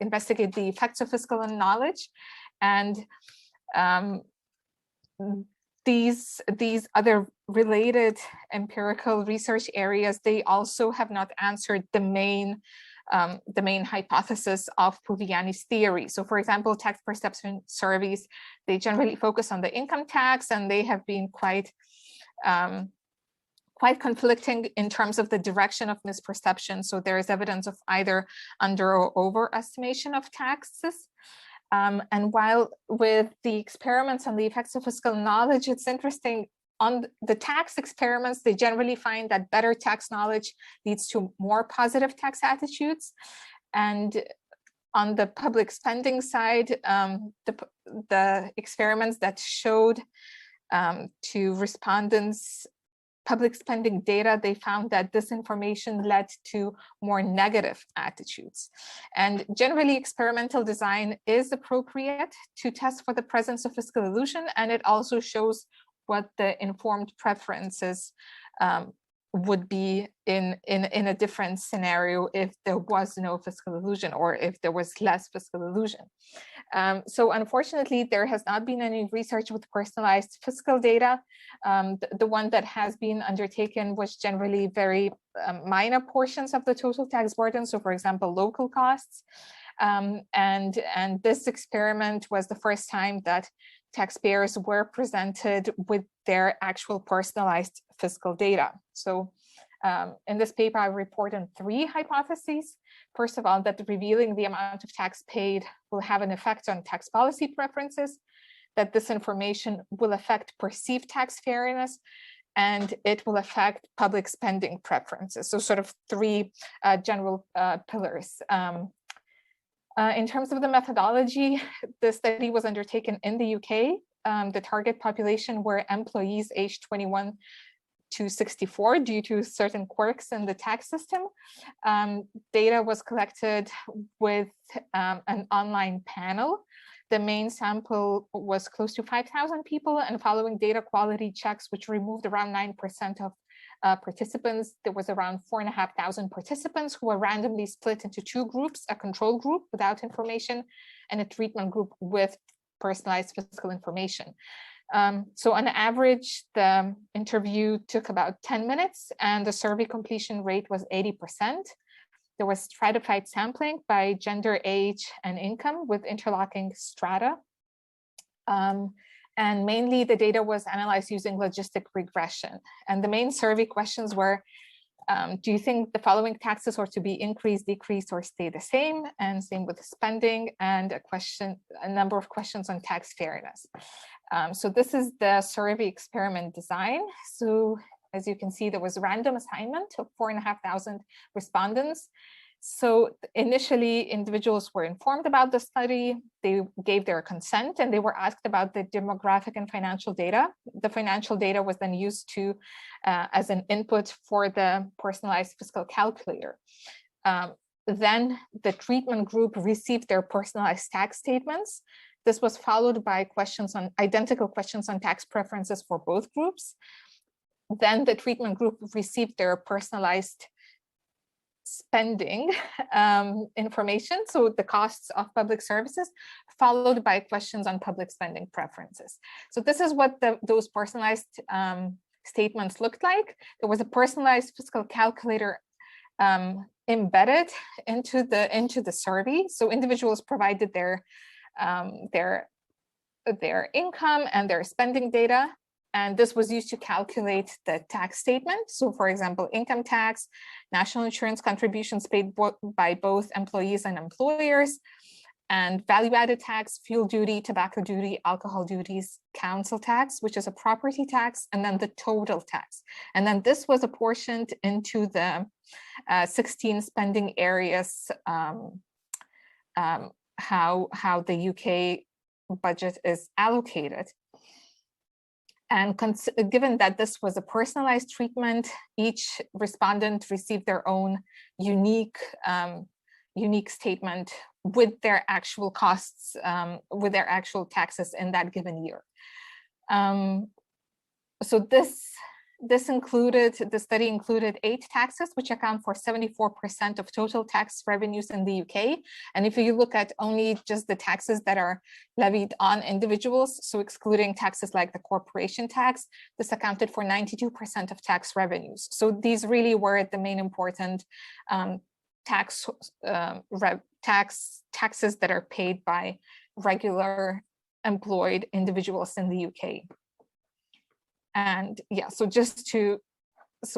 investigate the effects of fiscal knowledge, and these other related empirical research areas, they also have not answered the main hypothesis of Puviani's theory. So for example, tax perception surveys, they generally focus on the income tax, and they have been quite conflicting in terms of the direction of misperception. So there is evidence of either under or overestimation of taxes. And while with the experiments on the effects of fiscal knowledge, it's interesting, on the tax experiments, they generally find that better tax knowledge leads to more positive tax attitudes. And on the public spending side, the experiments that showed to respondents public spending data, they found that this information led to more negative attitudes. And generally, experimental design is appropriate to test for the presence of fiscal illusion, and it also shows what the informed preferences would be in a different scenario if there was no fiscal illusion, or if there was less fiscal illusion. So unfortunately, there has not been any research with personalized fiscal data. The one that has been undertaken was generally very minor portions of the total tax burden. So for example, local costs. And this experiment was the first time that taxpayers were presented with their actual personalized fiscal data. So in this paper, I report on 3 hypotheses. First of all, that revealing the amount of tax paid will have an effect on tax policy preferences, that this information will affect perceived tax fairness, and it will affect public spending preferences. So sort of 3 general pillars. In terms of the methodology, the study was undertaken in the UK. The target population were employees aged 21 to 64 due to certain quirks in the tax system. Data was collected with an online panel. The main sample was close to 5,000 people, and following data quality checks, which removed around 9% of participants, there was around 4,500 participants who were randomly split into 2 groups, a control group without information and a treatment group with personalized fiscal information. So on average, the interview took about 10 minutes and the survey completion rate was 80%. There was stratified sampling by gender, age, and income with interlocking strata. And mainly the data was analyzed using logistic regression. And the main survey questions were, do you think the following taxes are to be increased, decreased, or stay the same? And same with spending, and a number of questions on tax fairness. So this is the survey experiment design. So as you can see, there was random assignment of 4,500 respondents. So initially, individuals were informed about the study, they gave their consent, and they were asked about the demographic and financial data. The financial data was then used to as an input for the personalized fiscal calculator. Then the treatment group received their personalized tax statements. This was followed by identical questions on tax preferences for both groups. Then the treatment group received their personalized spending information, so the costs of public services, followed by questions on public spending preferences. So this is what those personalized statements looked like. There was a personalized fiscal calculator embedded into the survey. So individuals provided their income and their spending data, and this was used to calculate the tax statement. So for example, income tax, national insurance contributions paid by both employees and employers, and value-added tax, fuel duty, tobacco duty, alcohol duties, council tax, which is a property tax, and then the total tax. And then this was apportioned into the 16 spending areas, how the UK budget is allocated. And given that this was a personalized treatment, each respondent received their own unique statement with their actual costs, with their actual taxes in that given year. So the study included 8 taxes, which account for 74% of total tax revenues in the UK. And if you look at only just the taxes that are levied on individuals, so excluding taxes like the corporation tax, this accounted for 92% of tax revenues. So these really were the main important taxes that are paid by regular employed individuals in the UK. And yeah, so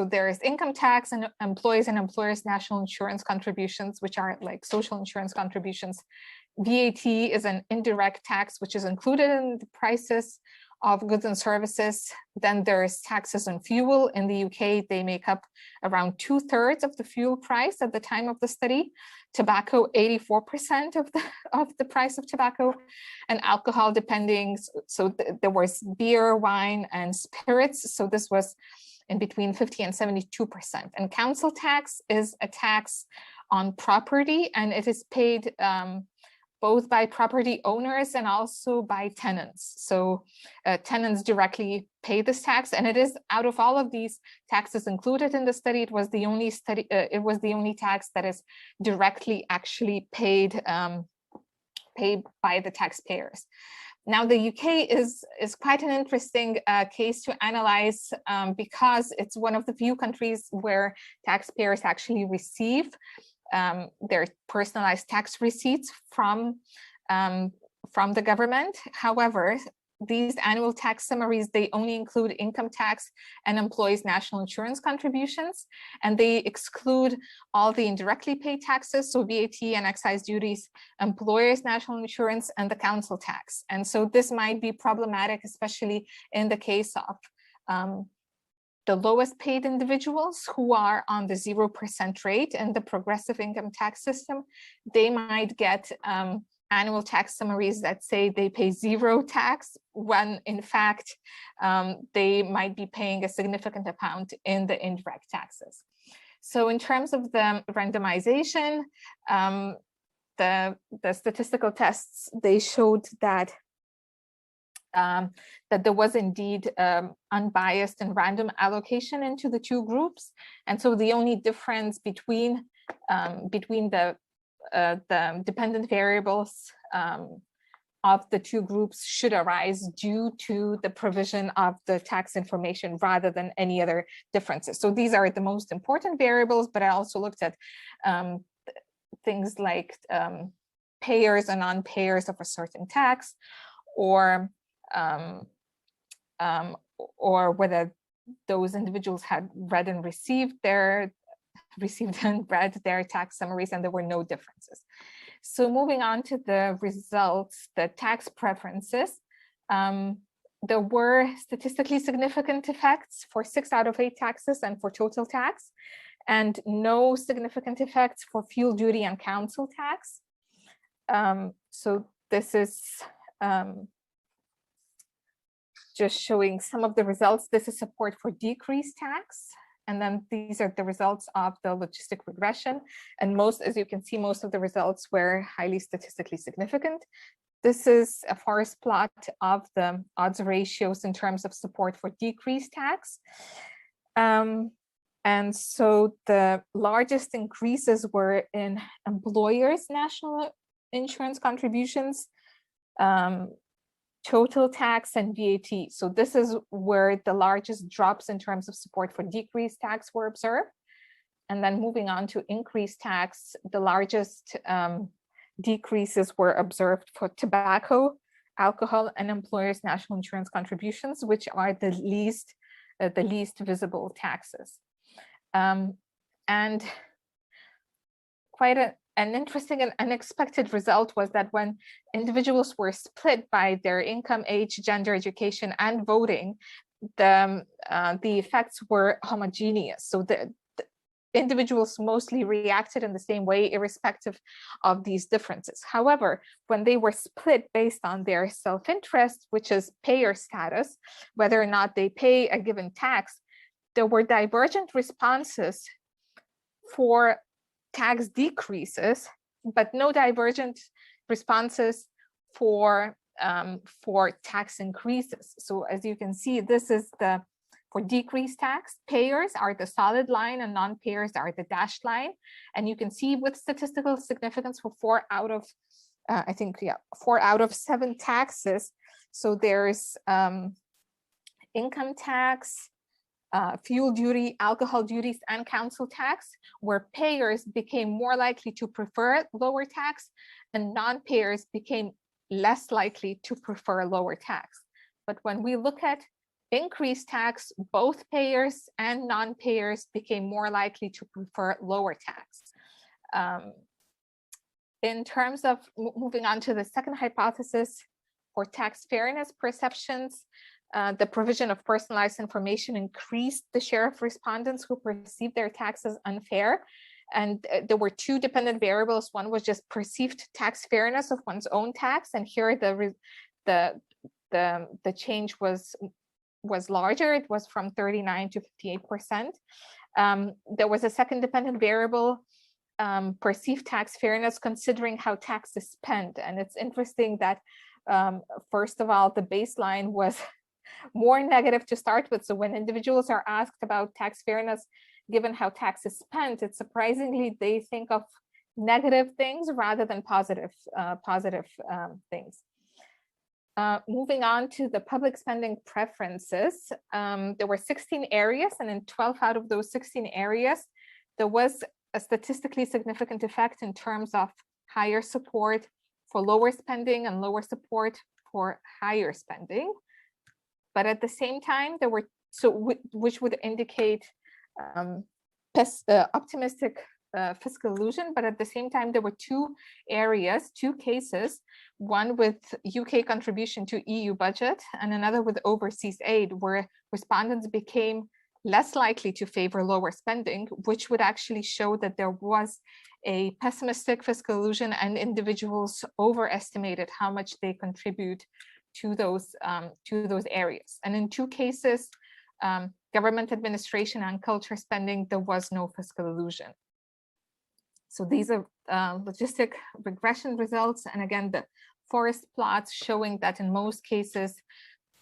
there is income tax and employees and employers' national insurance contributions, which are like social insurance contributions. VAT is an indirect tax, which is included in the prices of goods and services. Then there's taxes on fuel. In the UK, they make up around 2/3 of the fuel price at the time of the study. Tobacco, 84% of the price of tobacco, and alcohol depending. So there was beer, wine, and spirits. So this was in between 50 and 72%. And council tax is a tax on property, and it is paid both by property owners and also by tenants. So tenants directly pay this tax, and it is out of all of these taxes included in the study, it was the only tax that is directly actually paid by the taxpayers. Now, the UK is quite an interesting case to analyze because it's one of the few countries where taxpayers actually receive their personalized tax receipts from the government. However, these annual tax summaries, they only include income tax and employees' national insurance contributions, and they exclude all the indirectly paid taxes, so VAT and excise duties, employers' national insurance, and the council tax. And so this might be problematic, especially in the case of the lowest paid individuals who are on the 0% rate in the progressive income tax system. They might get annual tax summaries that say they pay 0 tax, when in fact they might be paying a significant amount in the indirect taxes. So in terms of the randomization, the statistical tests, they showed that there was indeed unbiased and random allocation into the 2 groups. And so the only difference between the dependent variables of the two groups should arise due to the provision of the tax information rather than any other differences. So these are the most important variables, but I also looked at things like payers and non-payers of a certain tax, or whether those individuals had read and read their tax summaries, and there were no differences. So moving on to the results, the tax preferences, there were statistically significant effects for 6 out of 8 taxes and for total tax, and no significant effects for fuel duty and council tax. So this is just showing some of the results. This is support for decreased tax. And then these are the results of the logistic regression. And as you can see, most of the results were highly statistically significant. This is a forest plot of the odds ratios in terms of support for decreased tax. And so the largest increases were in employers' national insurance contributions, total tax, and VAT. So this is where the largest drops in terms of support for decreased tax were observed. And then moving on to increased tax, the largest decreases were observed for tobacco, alcohol, and employers' national insurance contributions, which are the least visible taxes. And quite an interesting and unexpected result was that when individuals were split by their income, age, gender, education, and voting, the effects were homogeneous. So the individuals mostly reacted in the same way, irrespective of these differences. However, when they were split based on their self-interest, which is payer status, whether or not they pay a given tax, there were divergent responses for tax decreases, but no divergent responses for tax increases. So as you can see, this is for decreased tax, payers are the solid line and non-payers are the dashed line. And you can see with statistical significance for 4 out of 7 taxes. So there's income tax, fuel duty, alcohol duties, and council tax, where payers became more likely to prefer lower tax and non-payers became less likely to prefer lower tax. But when we look at increased tax, both payers and non-payers became more likely to prefer lower tax. In terms of moving on to the second hypothesis, for tax fairness perceptions, the provision of personalized information increased the share of respondents who perceived their taxes unfair. And there were 2 dependent variables. One was just perceived tax fairness of one's own tax. And here the change was larger. It was from 39 to 58%. There was a second dependent variable, perceived tax fairness, considering how tax is spent. And it's interesting that, first of all, the baseline was more negative to start with. So when individuals are asked about tax fairness, given how tax is spent, it's surprisingly they think of negative things rather than positive things. Moving on to the public spending preferences, there were 16 areas, and in 12 out of those 16 areas, there was a statistically significant effect in terms of higher support for lower spending and lower support for higher spending. But at the same time, there were, which would indicate optimistic fiscal illusion, but at the same time, there were 2 areas, 2 cases, one with UK contribution to EU budget and another with overseas aid, where respondents became less likely to favor lower spending, which would actually show that there was a pessimistic fiscal illusion and individuals overestimated how much they contribute to those areas. And in 2 cases, government administration and culture spending, there was no fiscal illusion. So these are logistic regression results. And again, the forest plots showing that in most cases,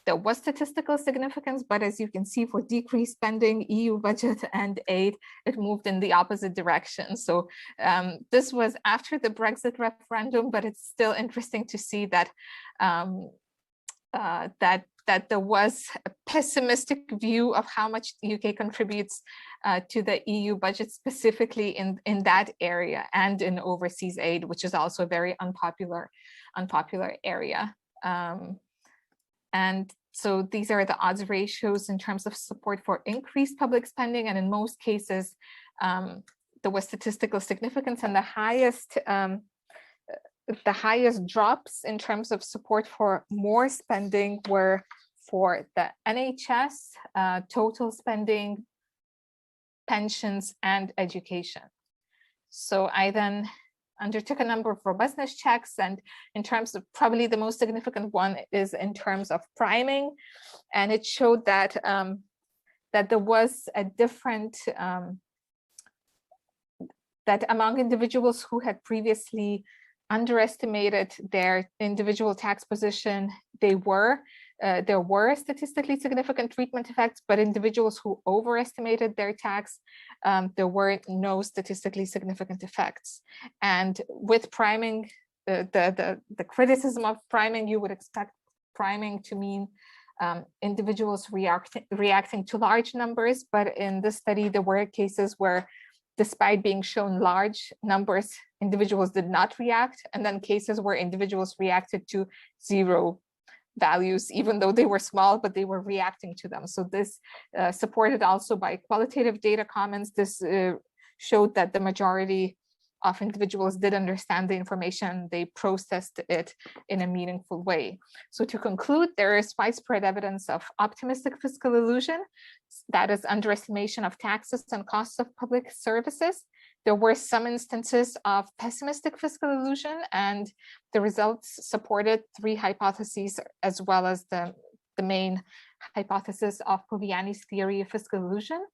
there was statistical significance, but as you can see, for decreased spending, EU budget and aid, it moved in the opposite direction. So this was after the Brexit referendum, but it's still interesting to see that that there was a pessimistic view of how much the UK contributes to the EU budget, specifically in that area and in overseas aid, which is also a very unpopular area. And so these are the odds ratios in terms of support for increased public spending. And in most cases, there was statistical significance, and the highest drops in terms of support for more spending were for the NHS, total spending, pensions, and education. So I then undertook a number of robustness checks, and in terms of probably the most significant one is in terms of priming, and it showed that that there was a different that among individuals who had previously underestimated their individual tax position, there were statistically significant treatment effects, but individuals who overestimated their tax, there were no statistically significant effects. And with priming, the criticism of priming, you would expect priming to mean individuals reacting to large numbers, but in this study, there were cases where, despite being shown large numbers, individuals did not react, and then cases where individuals reacted to zero values, even though they were small, but they were reacting to them. So this supported also by qualitative data comments. This showed that the majority of individuals did understand the information, they processed it in a meaningful way. So to conclude, there is widespread evidence of optimistic fiscal illusion, that is underestimation of taxes and costs of public services. There were some instances of pessimistic fiscal illusion, and the results supported three hypotheses, as well as the main hypothesis of Poviani's theory of fiscal illusion.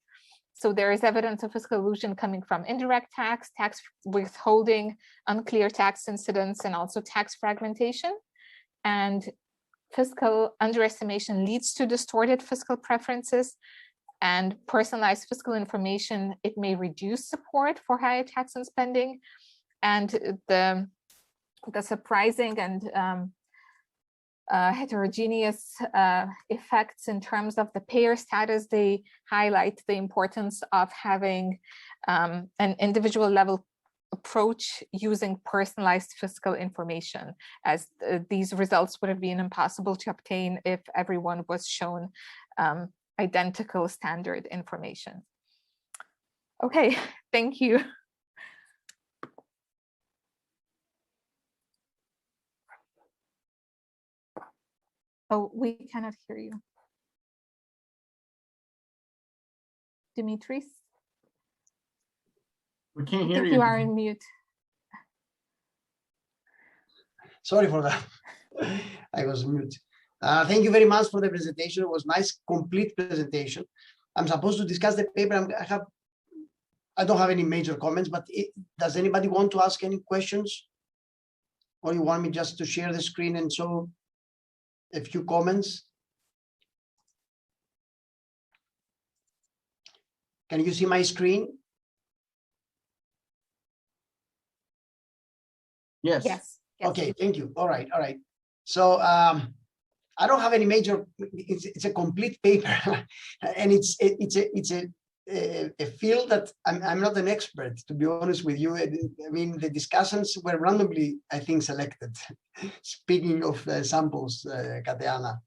So there is evidence of fiscal illusion coming from indirect tax, tax withholding, unclear tax incidents, and also tax fragmentation. And fiscal underestimation leads to distorted fiscal preferences, and personalized fiscal information, it may reduce support for higher tax and spending. And the surprising and heterogeneous effects in terms of the payer status, they highlight the importance of having an individual level approach using personalized fiscal information, as these results would have been impossible to obtain if everyone was shown identical standard information. Okay, thank you. Oh, we cannot hear you. Dimitris? We can't hear I think you. you are in mute. Sorry for that. I was mute. Thank you very much for the presentation. It was nice, complete presentation. I'm supposed to discuss the paper. I don't have any major comments, but does anybody want to ask any questions? Or you want me just to share the screen and show a few comments? Can you see my screen? Yes. Yes. Okay, thank you. All right, all right. So I don't have any major. It's a complete paper, and it's a field that I'm not an expert, to be honest with you. I mean, the discussions were randomly, I think, selected. Speaking of samples, Kateana.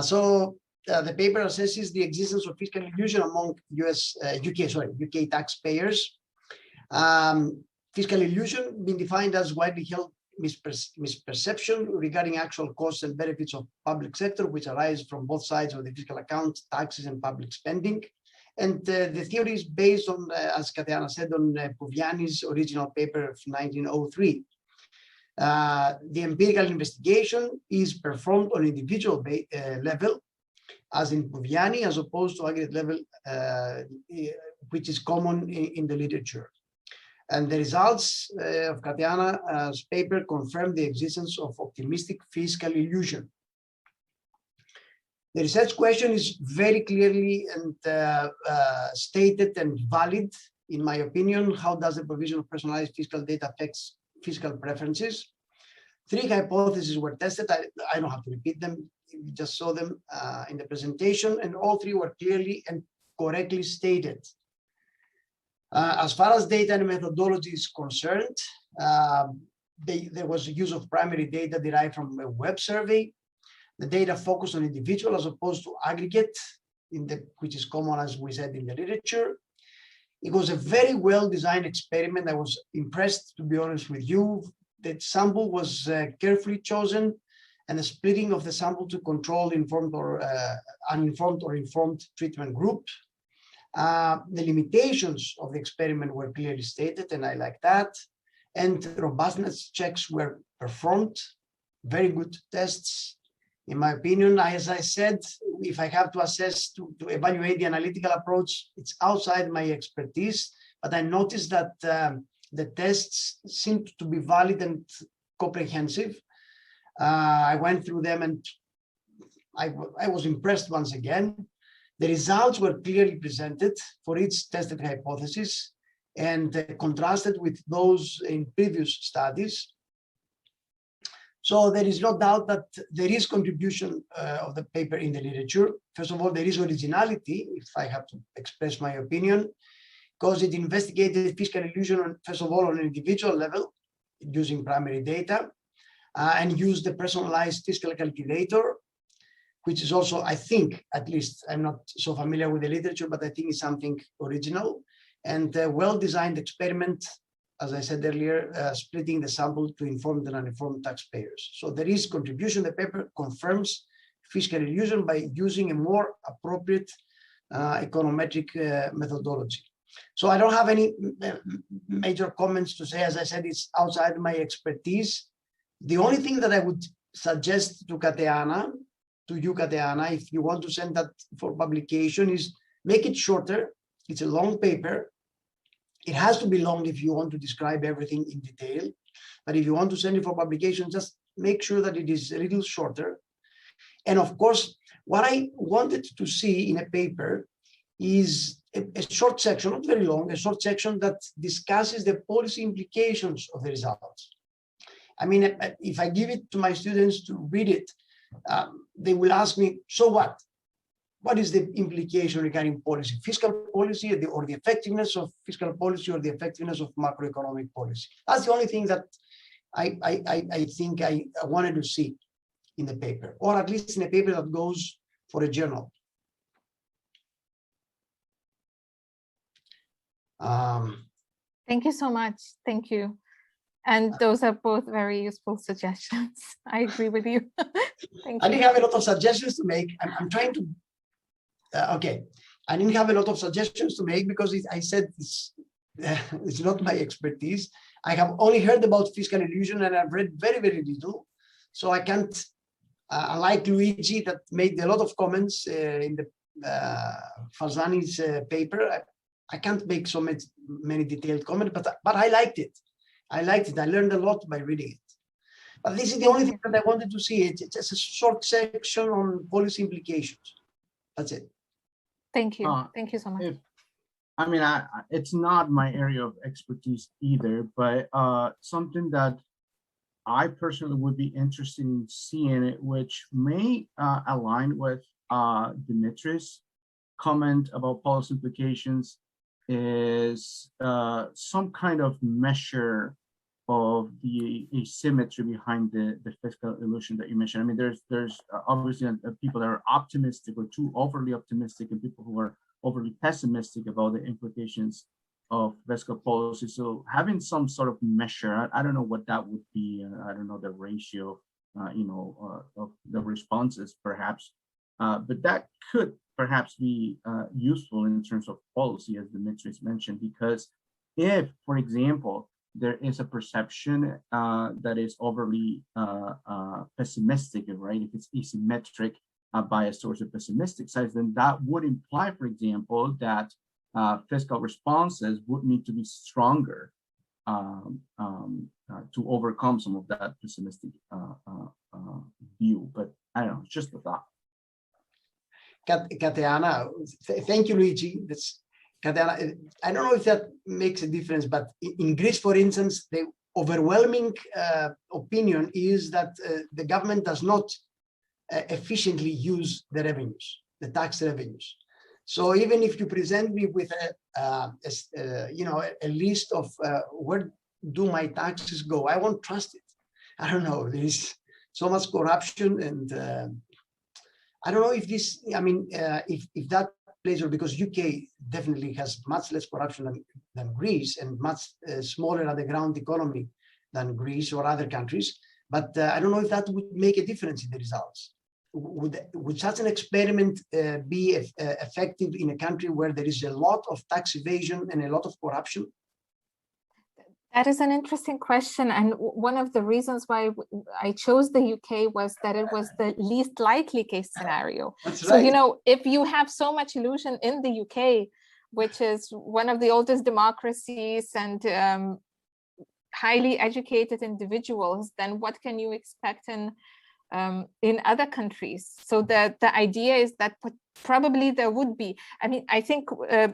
So the paper assesses the existence of fiscal illusion among UK taxpayers. Fiscal illusion being defined as widely held misperception regarding actual costs and benefits of public sector, which arise from both sides of the fiscal account, taxes and public spending. And the theory is based on, as Kateana said, on Poviani's original paper of 1903. The empirical investigation is performed on individual level, as in Poviani, as opposed to aggregate level, which is common in the literature. And the results of Kateana's paper confirm the existence of optimistic fiscal illusion. The research question is very clearly and stated and valid, in my opinion. How does the provision of personalized fiscal data affects fiscal preferences? 3 hypotheses were tested. I don't have to repeat them. We just saw them in the presentation, and all 3 were clearly and correctly stated. As far as data and methodology is concerned, there was use of primary data derived from a web survey. The data focused on individual as opposed to aggregate, which is common, as we said, in the literature. It was a very well-designed experiment. I was impressed, to be honest with you. The sample was carefully chosen, and the splitting of the sample to control informed or uninformed or informed treatment groups. The limitations of the experiment were clearly stated, and I like that. And robustness checks were performed, very good tests. In my opinion, as I said, if I have to assess, to evaluate the analytical approach, it's outside my expertise, but I noticed that the tests seemed to be valid and comprehensive. I went through them and I was impressed once again. The results were clearly presented for each tested hypothesis and contrasted with those in previous studies. So there is no doubt that there is contribution of the paper in the literature. First of all, there is originality, if I have to express my opinion, because it investigated fiscal illusion, first of all, on an individual level, using primary data, and used the personalized fiscal calculator, which is also, I think, at least, I'm not so familiar with the literature, but I think it's something original, and a well-designed experiment, as I said earlier, splitting the sample to informed and uninformed taxpayers. So there is contribution. The paper confirms fiscal illusion by using a more appropriate econometric methodology. So I don't have any major comments to say. As I said, it's outside my expertise. The only thing that I would suggest to Kateana, to you, Kateana, if you want to send that for publication, is make it shorter. It's a long paper. It has to be long if you want to describe everything in detail. But if you want to send it for publication, just make sure that it is a little shorter. And of course, what I wanted to see in a paper is a short section, not very long, a short section that discusses the policy implications of the results. I mean, if I give it to my students to read it, they will ask me, so what? What is the implication regarding policy, fiscal policy, or the effectiveness of fiscal policy, or the effectiveness of macroeconomic policy? That's the only thing that I think I wanted to see in the paper, or at least in a paper that goes for a journal. Thank you so much. Thank you. And those are both very useful suggestions. I agree with you. Thank I you. didn't have a lot of suggestions to make. I'm trying to, okay. I didn't have a lot of suggestions to make because I said it's not my expertise. I have only heard about fiscal illusion and I've read very, very little. So I can't, unlike Luigi that made a lot of comments in the Davarzani's paper, I can't make so many detailed comments, but I liked it. I liked it. I learned a lot by reading it. But this is the only thing that I wanted to see. It's just a short section on policy implications. That's it. Thank you. Thank you so much. I mean, it's not my area of expertise either, but something that I personally would be interested in seeing it, which may align with Dimitri's comment about policy implications, is some kind of measure of the asymmetry behind the fiscal illusion that you mentioned. I mean, there's obviously people that are optimistic or too overly optimistic, and people who are overly pessimistic about the implications of fiscal policy. So having some sort of measure, I don't know what that would be. I don't know the ratio, of the responses, perhaps, but that could perhaps be useful in terms of policy, as Dimitris mentioned, because if, for example, there is a perception that is overly pessimistic, right? If it's asymmetric bias towards a pessimistic side, then that would imply, for example, that fiscal responses would need to be stronger to overcome some of that pessimistic view. But I don't know, it's just a thought. Cateana, thank you, Luigi. That's Cateana. I don't know if that makes a difference, but in Greece, for instance, the overwhelming opinion is that the government does not efficiently use the revenues, the tax revenues. So even if you present me with a list of where do my taxes go, I won't trust it. I don't know. There is so much corruption, and I don't know if this. I mean, if that plays, or because UK definitely has much less corruption than Greece and much smaller underground economy than Greece or other countries. But I don't know if that would make a difference in the results. Would such an experiment be effective in a country where there is a lot of tax evasion and a lot of corruption? That is an interesting question. And one of the reasons why I chose the UK was that it was the least likely case scenario. That's so, right. you know, if you have so much illusion in the UK, which is one of the oldest democracies and highly educated individuals, then what can you expect in other countries? So the idea is that probably there would be, I mean, I think,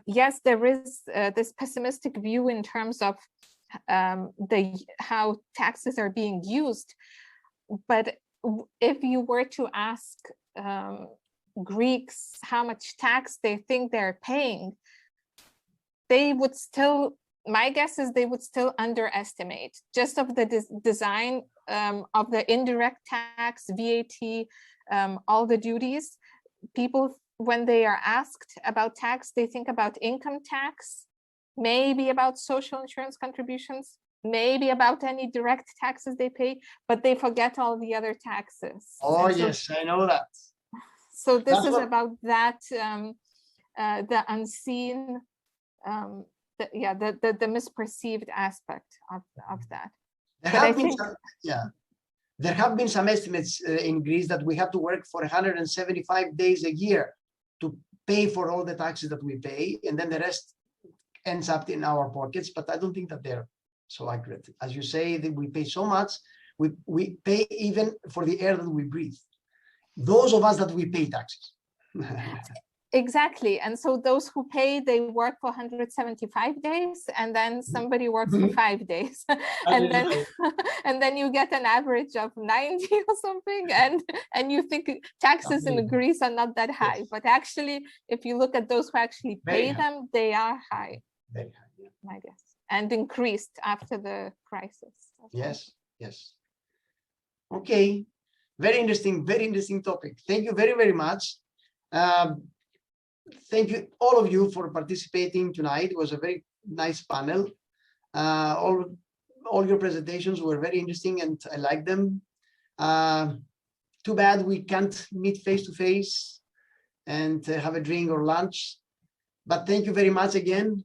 yes, there is this pessimistic view in terms of how taxes are being used. But if you were to ask Greeks how much tax they think they're paying, they would still, my guess is they would still underestimate just of the design of the indirect tax, VAT, all the duties. People, when they are asked about tax, they think about income tax, maybe about social insurance contributions, maybe about any direct taxes they pay, but they forget all the other taxes. Oh, so, yes, I know that. So this is about that, the unseen, the misperceived aspect of that. There have been some estimates in Greece that we have to work for 175 days a year to pay for all the taxes that we pay, and then the rest ends up in our pockets. But I don't think that they're so accurate. As you say, that we pay so much, we pay even for the air that we breathe. Those of us that we pay taxes. Exactly. And so those who pay, they work for 175 days, and then somebody works for 5 days. and then you get an average of 90 or something. And you think taxes in Greece are not that high. Yes. But actually, if you look at those who actually pay them, they are high. Very high, yeah. My guess. And increased after the crisis. Yes, yes. Okay. Very interesting topic. Thank you very, very much. Thank you, all of you, for participating tonight. It was a very nice panel. All your presentations were very interesting, and I like them. Too bad we can't meet face to face and have a drink or lunch. But thank you very much again.